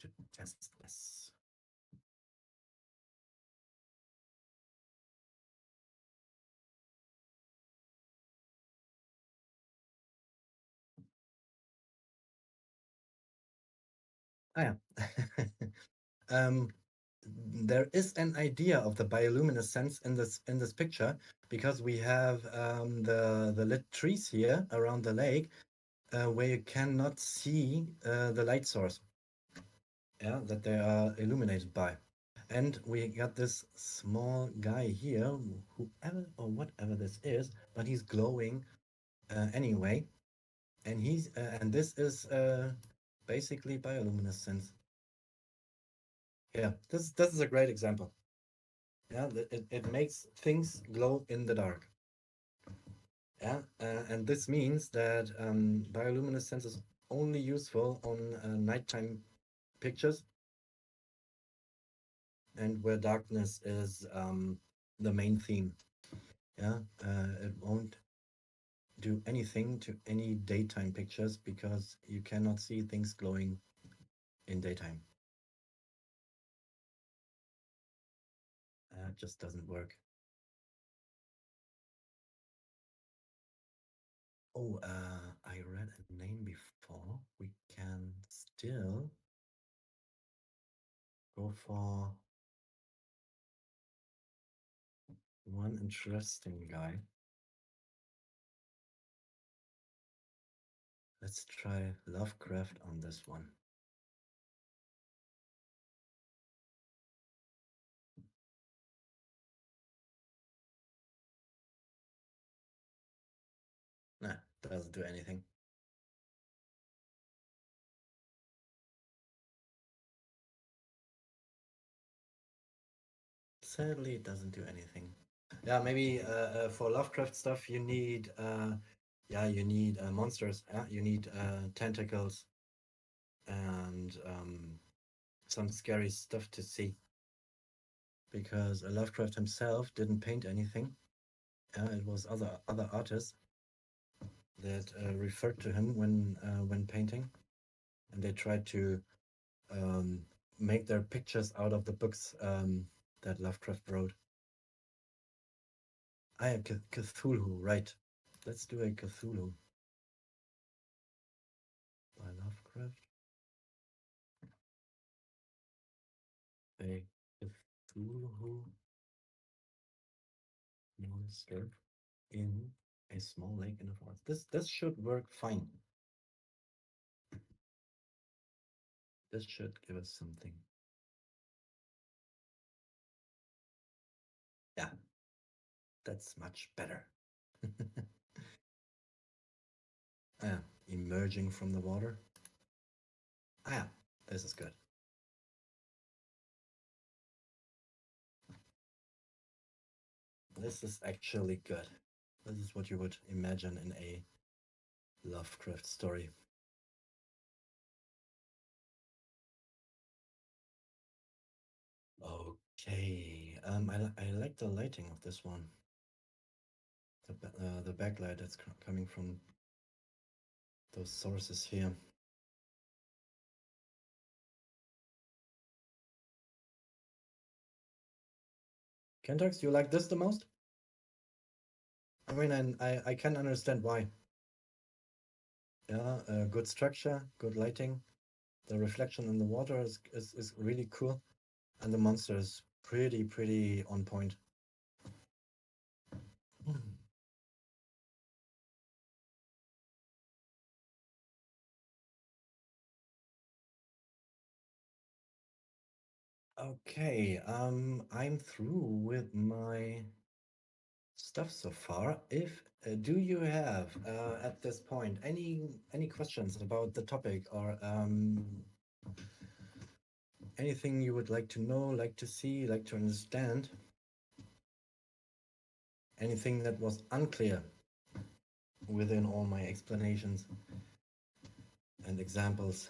to test this. Ah, yeah. um, there is an idea of the bioluminescence in this picture because we have the lit trees here around the lake where you cannot see the light source, yeah, that they are illuminated by. And we got this small guy here, whoever or whatever this is, but he's glowing anyway. And this is basically bioluminescence. Yeah, this is a great example. Yeah, it makes things glow in the dark. Yeah, and this means that bioluminescence is only useful on nighttime pictures and where darkness is the main theme. Yeah, it won't do anything to any daytime pictures because you cannot see things glowing in daytime. It just doesn't work. Oh, I read a name before. We can still go for one interesting guy. Let's try Lovecraft on this one. Nah, doesn't do anything. Sadly, it doesn't do anything. Yeah, maybe for Lovecraft stuff, you need, yeah, you need monsters. Yeah, you need tentacles and some scary stuff to see. Because Lovecraft himself didn't paint anything. It was other artists that referred to him when painting, and they tried to um, make their pictures out of the books that Lovecraft wrote. Cthulhu, right? Let's do a Cthulhu by Lovecraft. A Cthulhu monster in a small lake in the forest. This should work fine. This should give us something. Yeah, that's much better. Yeah, emerging from the water. Ah, yeah, this is good. This is actually good. This is what you would imagine in a Lovecraft story. Okay, I like the lighting of this one. The backlight that's coming from those sources here. Kentax, do you like this the most? I mean, I can understand why. Yeah, good structure, good lighting. The reflection in the water is really cool, and the monster is pretty on point. Okay, I'm through with my stuff so far. If do you have at this point any questions about the topic or anything you would like to know, like to see, like to understand? Anything that was unclear within all my explanations and examples?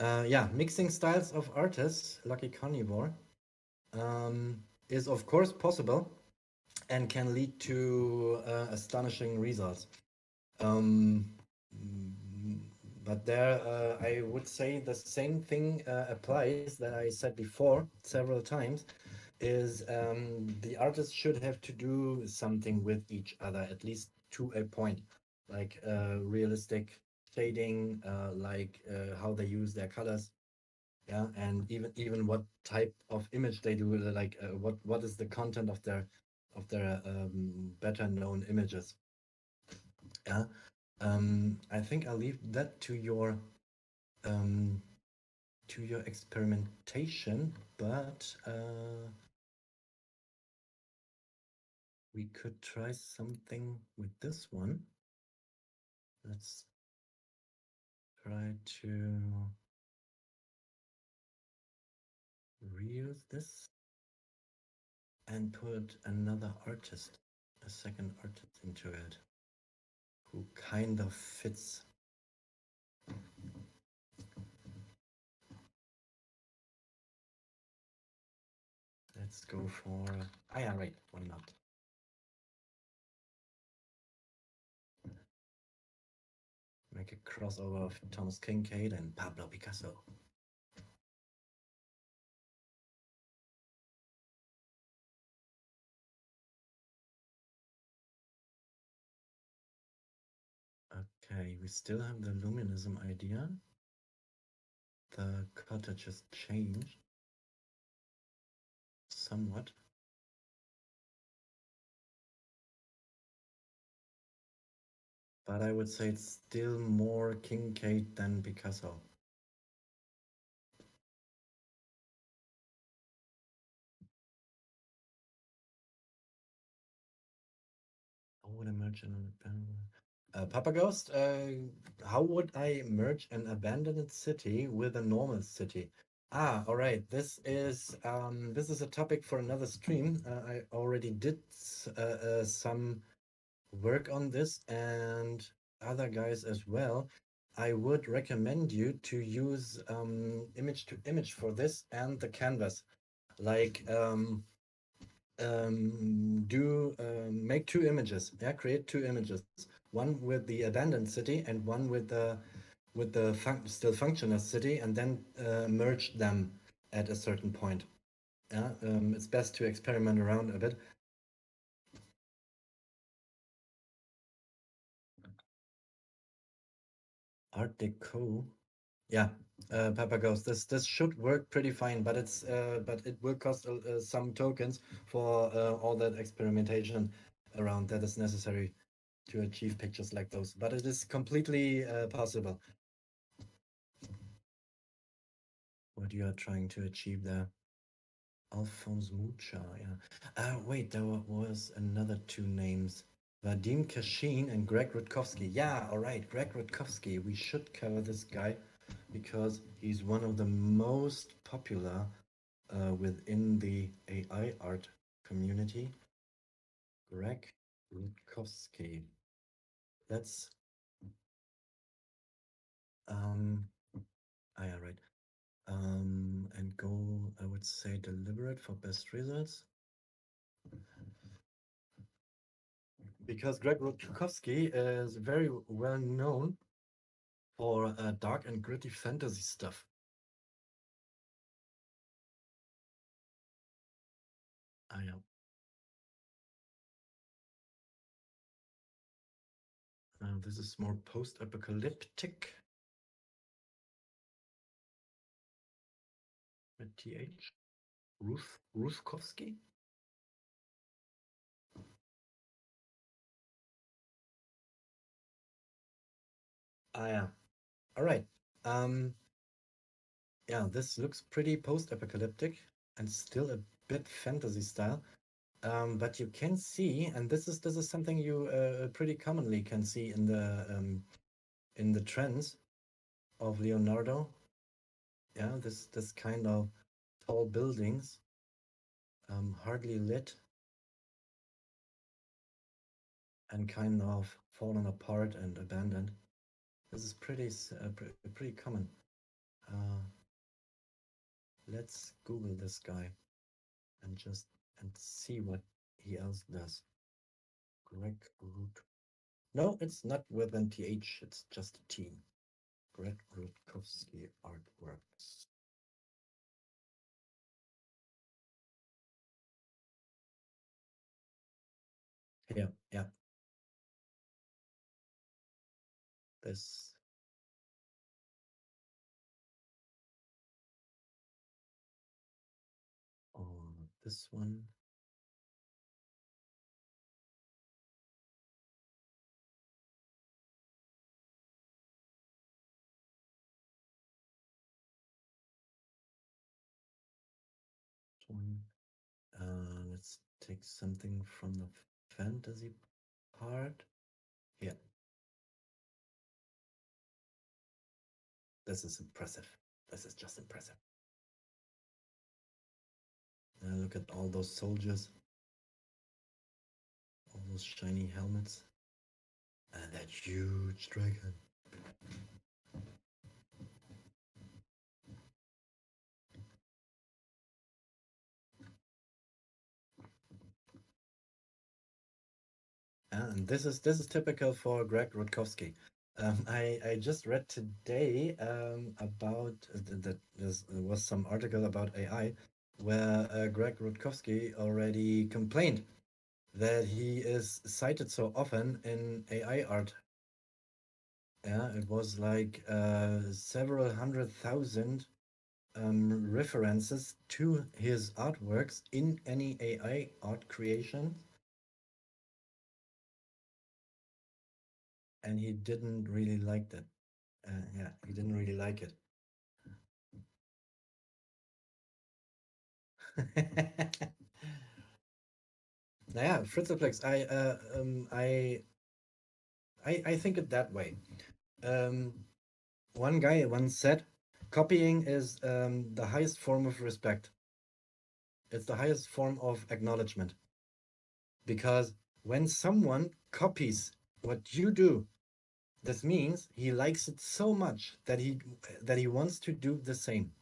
Yeah, mixing styles of artists, Lucky Carnivore, is of course possible and can lead to astonishing results. Um, but there, I would say the same thing applies that I said before several times. Is the artist should have to do something with each other, at least to a point, like realistic shading, how they use their colors, yeah, and even what type of image they do, what is the content of their better known images, yeah. I think I'll leave that um, to your experimentation, but we could try something with this one. Let's try to reuse this and put another artist, a second artist into it, who kind of fits. Let's go for, yeah, right, why not? Make a crossover of Thomas Kinkade and Pablo Picasso. Okay, we still have the luminism idea. The color just changed somewhat. But I would say it's still more Kinkade than Picasso. How would I merge an Papa Ghost? How would I merge an abandoned city with a normal city? Ah, all right. This is a topic for another stream. I already did some work on this, and other guys as well. I would recommend you to use image to image for this and the canvas. Like do make two images. Yeah, create two images. One with the abandoned city and one with the still functional city, and then merge them at a certain point. Yeah, it's best to experiment around a bit. Art Deco. Yeah, Pepper Ghost. This should work pretty fine, but it will cost some tokens for all that experimentation around that is necessary to achieve pictures like those. But it is completely possible. What you are trying to achieve there. Alphonse Mucha, yeah. Wait, there was another two names. Vadim Kashin and Greg Rutkowski. Yeah, all right, Greg Rutkowski. We should cover this guy because he's one of the most popular within the AI art community. Greg Rutkowski. Let's um yeah, right. And go, I would say, deliberate for best results. Because Greg Rutkowski is very well known for dark and gritty fantasy stuff. Yeah. This is more post-apocalyptic with TH. Rutkowski? Yeah. All right. Um, yeah, this looks pretty post-apocalyptic and still a bit fantasy style. But you can see, and this is something you pretty commonly can see in the trends of Leonardo. Yeah, this kind of tall buildings, hardly lit and kind of fallen apart and abandoned. This is pretty common. Uh, let's Google this guy and see what he else does. Greg Root. No, it's not with an TH. It's just a T. Greg Rutkowski artworks. Yeah, yeah. This. this one. One. Let's take something from the fantasy part. Yeah, this is impressive. This is just impressive. Look at all those soldiers, all those shiny helmets, and that huge dragon. And this is typical for Greg Rutkowski. I just read today about that there was some article about AI where Greg Rutkowski already complained that he is cited so often in AI art. Yeah, it was like several hundred thousand references to his artworks in any AI art creation, and he didn't really like that. Yeah, he didn't really like it. Naja, Fritzeplex, I think it that way. Um, one guy once said, copying is the highest form of respect. It's the highest form of acknowledgement. Because when someone copies what you do, this means he likes it so much that he wants to do the same.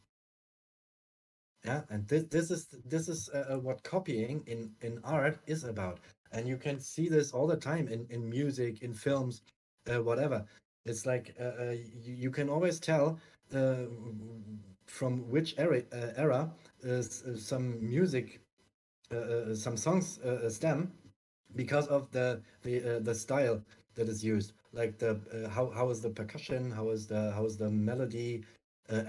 Yeah, and this is what copying in art is about, and you can see this all the time in music, in films, whatever. It's like you can always tell uh, from which era some music, some songs stem because of the style that is used, like the how is the percussion, how is the melody,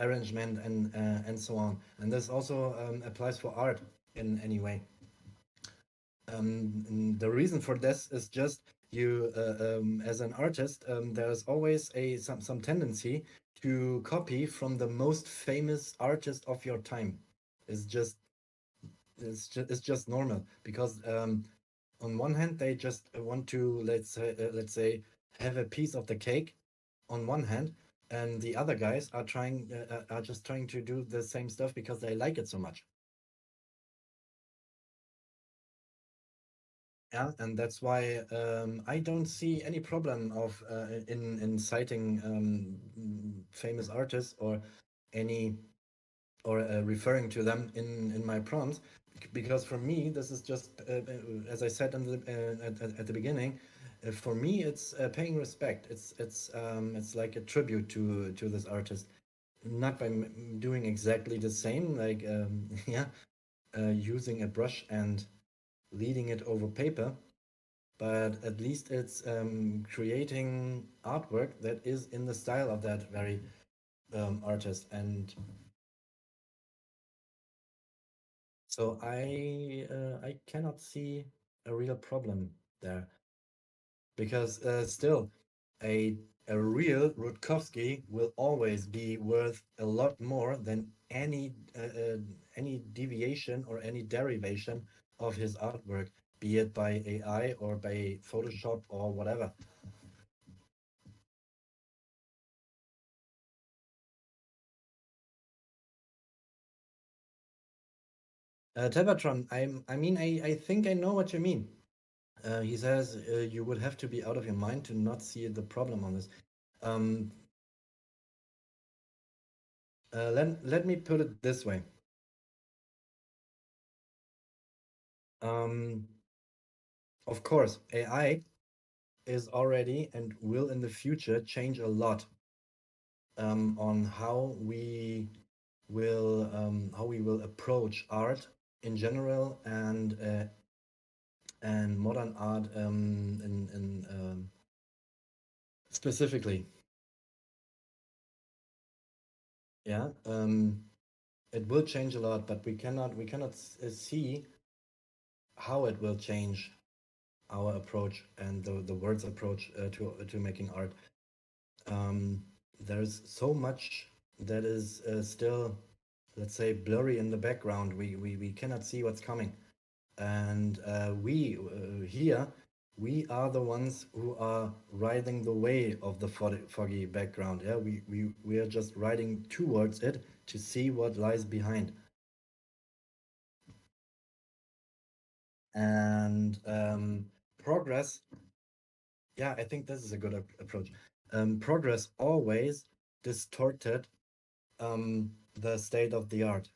arrangement, and so on. And this also applies for art in any way. The reason for this is just you as an artist, there's always some tendency to copy from the most famous artist of your time. It's just it's just normal because on one hand they just want to, let's say have a piece of the cake on one hand, and the other guys are just trying to do the same stuff because they like it so much. Yeah, and that's why I don't see any problem of in citing famous artists or any or referring to them in my prompts, because for me this is just as I said at the beginning, for me it's paying respect. It's like a tribute to this artist, not by doing exactly the same, like yeah, using a brush and leading it over paper, but at least it's creating artwork that is in the style of that very artist. And so I cannot see a real problem there, because still a a real Rutkowski will always be worth a lot more than any deviation or any derivation of his artwork, be it by AI or by Photoshop or whatever. Tevatron, I think I know what you mean. He says you would have to be out of your mind to not see the problem on this. Um, let me put it this way. Um, of course, AI is already and will in the future change a lot on how we will approach art in general, and modern art in specifically. Yeah. it will change a lot, but we cannot see how it will change our approach and the world's approach to making art. Um, there's so much that is still, let's say, blurry in the background. We cannot see what's coming, and we here we are the ones who are riding the way of the foggy background. Yeah, we are just riding towards it to see what lies behind. And progress, yeah, I think this is a good approach. Progress always distorted the state of the art.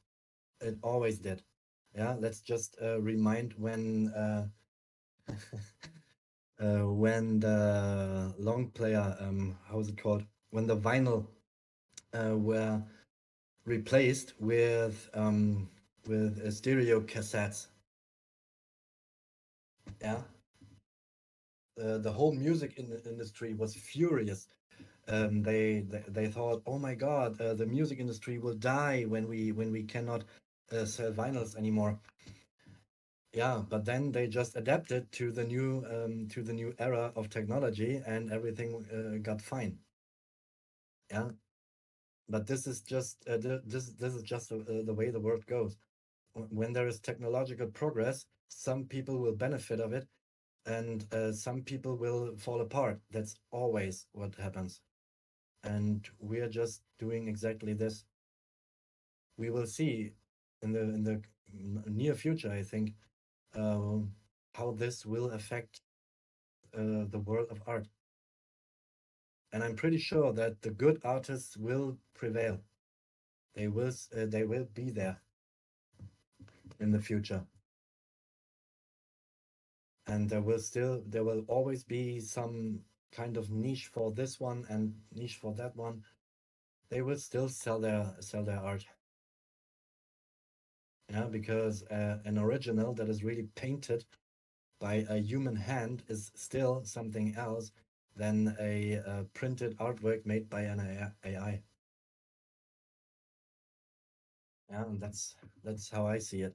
It always did. Yeah, let's just remind when the long player, how's it called? When the vinyl were replaced with stereo cassettes. Yeah, the whole music industry was furious. They thought, oh my God, the music industry will die when we cannot sell vinyls anymore. Yeah, but then they just adapted to the new era of technology, and everything got fine. Yeah, but this is just this is just the way the world goes. When there is technological progress, some people will benefit of it, and some people will fall apart. That's always what happens, and we are just doing exactly this. We will see in the near future, I think, um, how this will affect the world of art. And I'm pretty sure that the good artists will prevail. They will be there in the future, and there will always be some kind of niche for this one and niche for that one. They will still sell their art. Yeah, because an original that is really painted by a human hand is still something else than a printed artwork made by an AI. Yeah, and that's how I see it.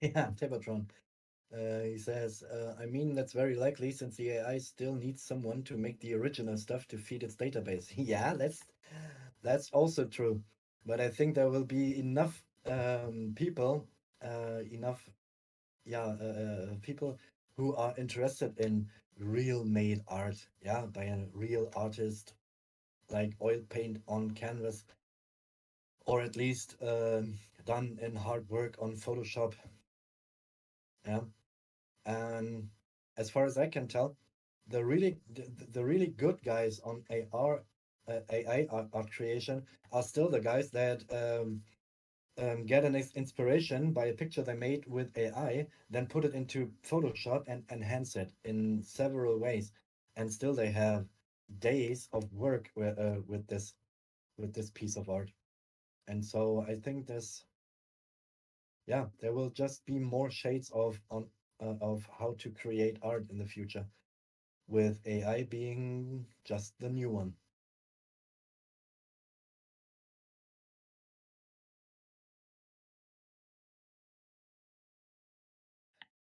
Yeah, Tevatron. He says, I mean, that's very likely since the AI still needs someone to make the original stuff to feed its database. Yeah, that's also true. But I think there will be enough people, enough, yeah, people who are interested in real made art, yeah, by a real artist, like oil paint on canvas, or at least done in hard work on Photoshop. Yeah. And as far as I can tell, the really good guys on AI art creation are still the guys that get an inspiration by a picture they made with AI, then put it into Photoshop and enhance it in several ways, and still they have days of work with this piece of art. And so I think this, yeah, there will just be more shades of how to create art in the future, with AI being just the new one.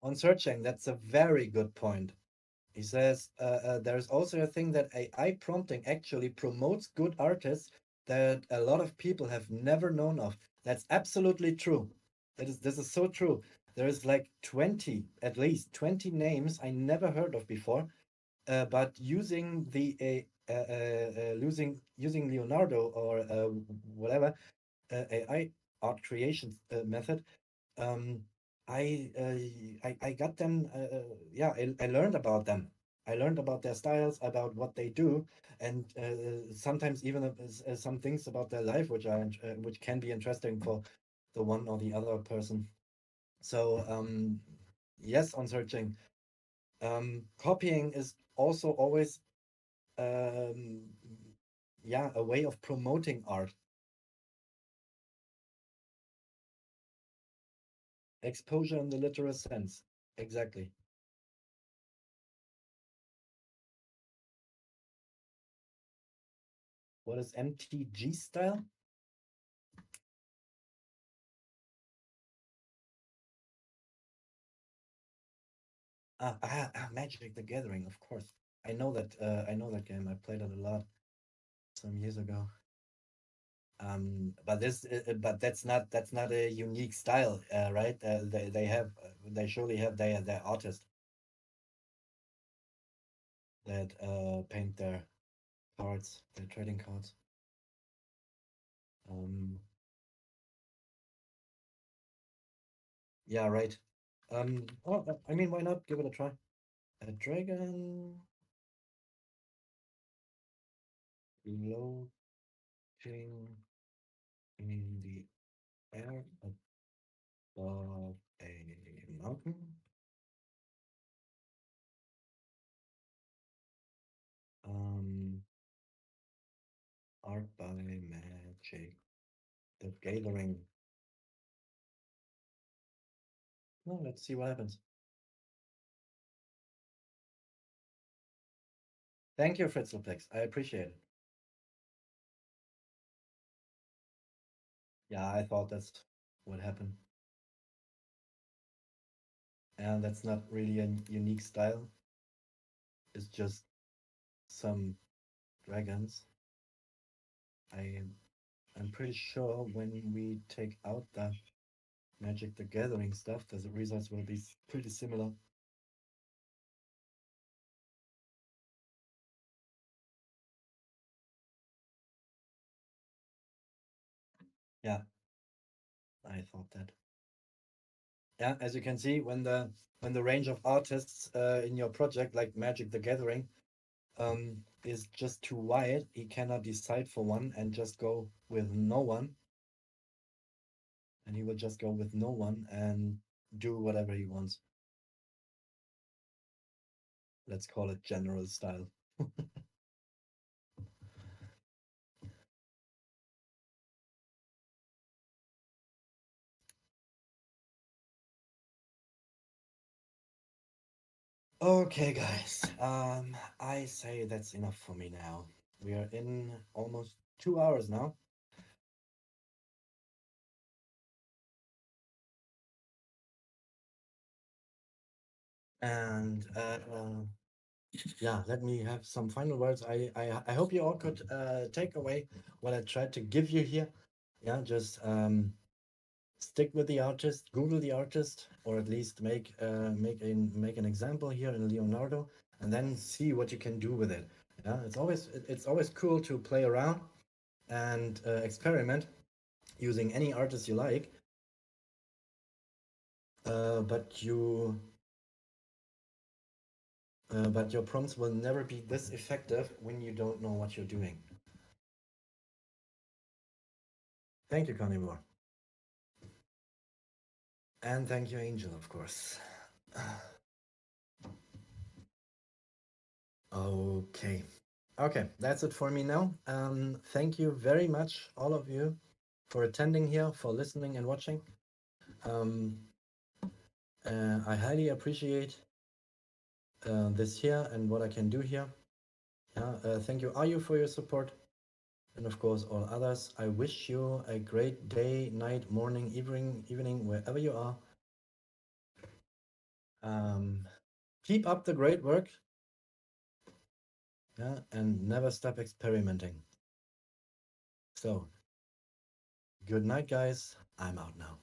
On searching, that's a very good point. He says there's also a thing that AI prompting actually promotes good artists that a lot of people have never known of. That's absolutely true. This is so true. There is like 20, at least 20 names I never heard of before, but using using Leonardo or whatever AI art creation method, um, I got them. Yeah, I learned about them. I learned about their styles, about what they do, and sometimes even some things about their life, which can be interesting for the one or the other person. So yes, on searching, copying is also always um, yeah, a way of promoting art. Exposure in the literal sense. Exactly. What is MTG style? Magic the Gathering, of course. I know that. I know that game. I played it a lot some years ago. But that's not a unique style, right? They surely have their artists that paint their cards, their trading cards. Um, yeah, right. I mean, why not give it a try? A dragon floating in the air above a mountain. Um, Art by Magic. The Gathering. No, let's see what happens. Thank you, Fritzlplex. I appreciate it. Yeah, I thought that's what happened. And that's not really a unique style. It's just some dragons. I I'm pretty sure when we take out the Magic the Gathering stuff, the results will be pretty similar. Yeah, I thought that. Yeah, as you can see, when the range of artists in your project, like Magic the Gathering, is just too wide, he cannot decide for one and just go with no one, and he will just go with no one and do whatever he wants. Let's call it general style. Okay, guys. I say that's enough for me now. We are in almost 2 hours now. And yeah, let me have some final words. I hope you all could take away what I tried to give you here. Yeah, just stick with the artist, Google the artist, or at least make an example here in Leonardo, and then see what you can do with it. Yeah, it's always cool to play around and experiment using any artist you like, but but your prompts will never be this effective when you don't know what you're doing. Thank you, Carnivore. And thank you, Angel, of course. Okay. Okay, that's it for me now. Thank you very much, all of you, for attending here, for listening and watching. Um, I highly appreciate this here and what I can do here. Yeah, thank you, Ayu, for your support. And of course, all others. I wish you a great day, night, morning, evening, wherever you are. Um, Keep up the great work. Yeah, and never stop experimenting. So, good night, guys. I'm out now.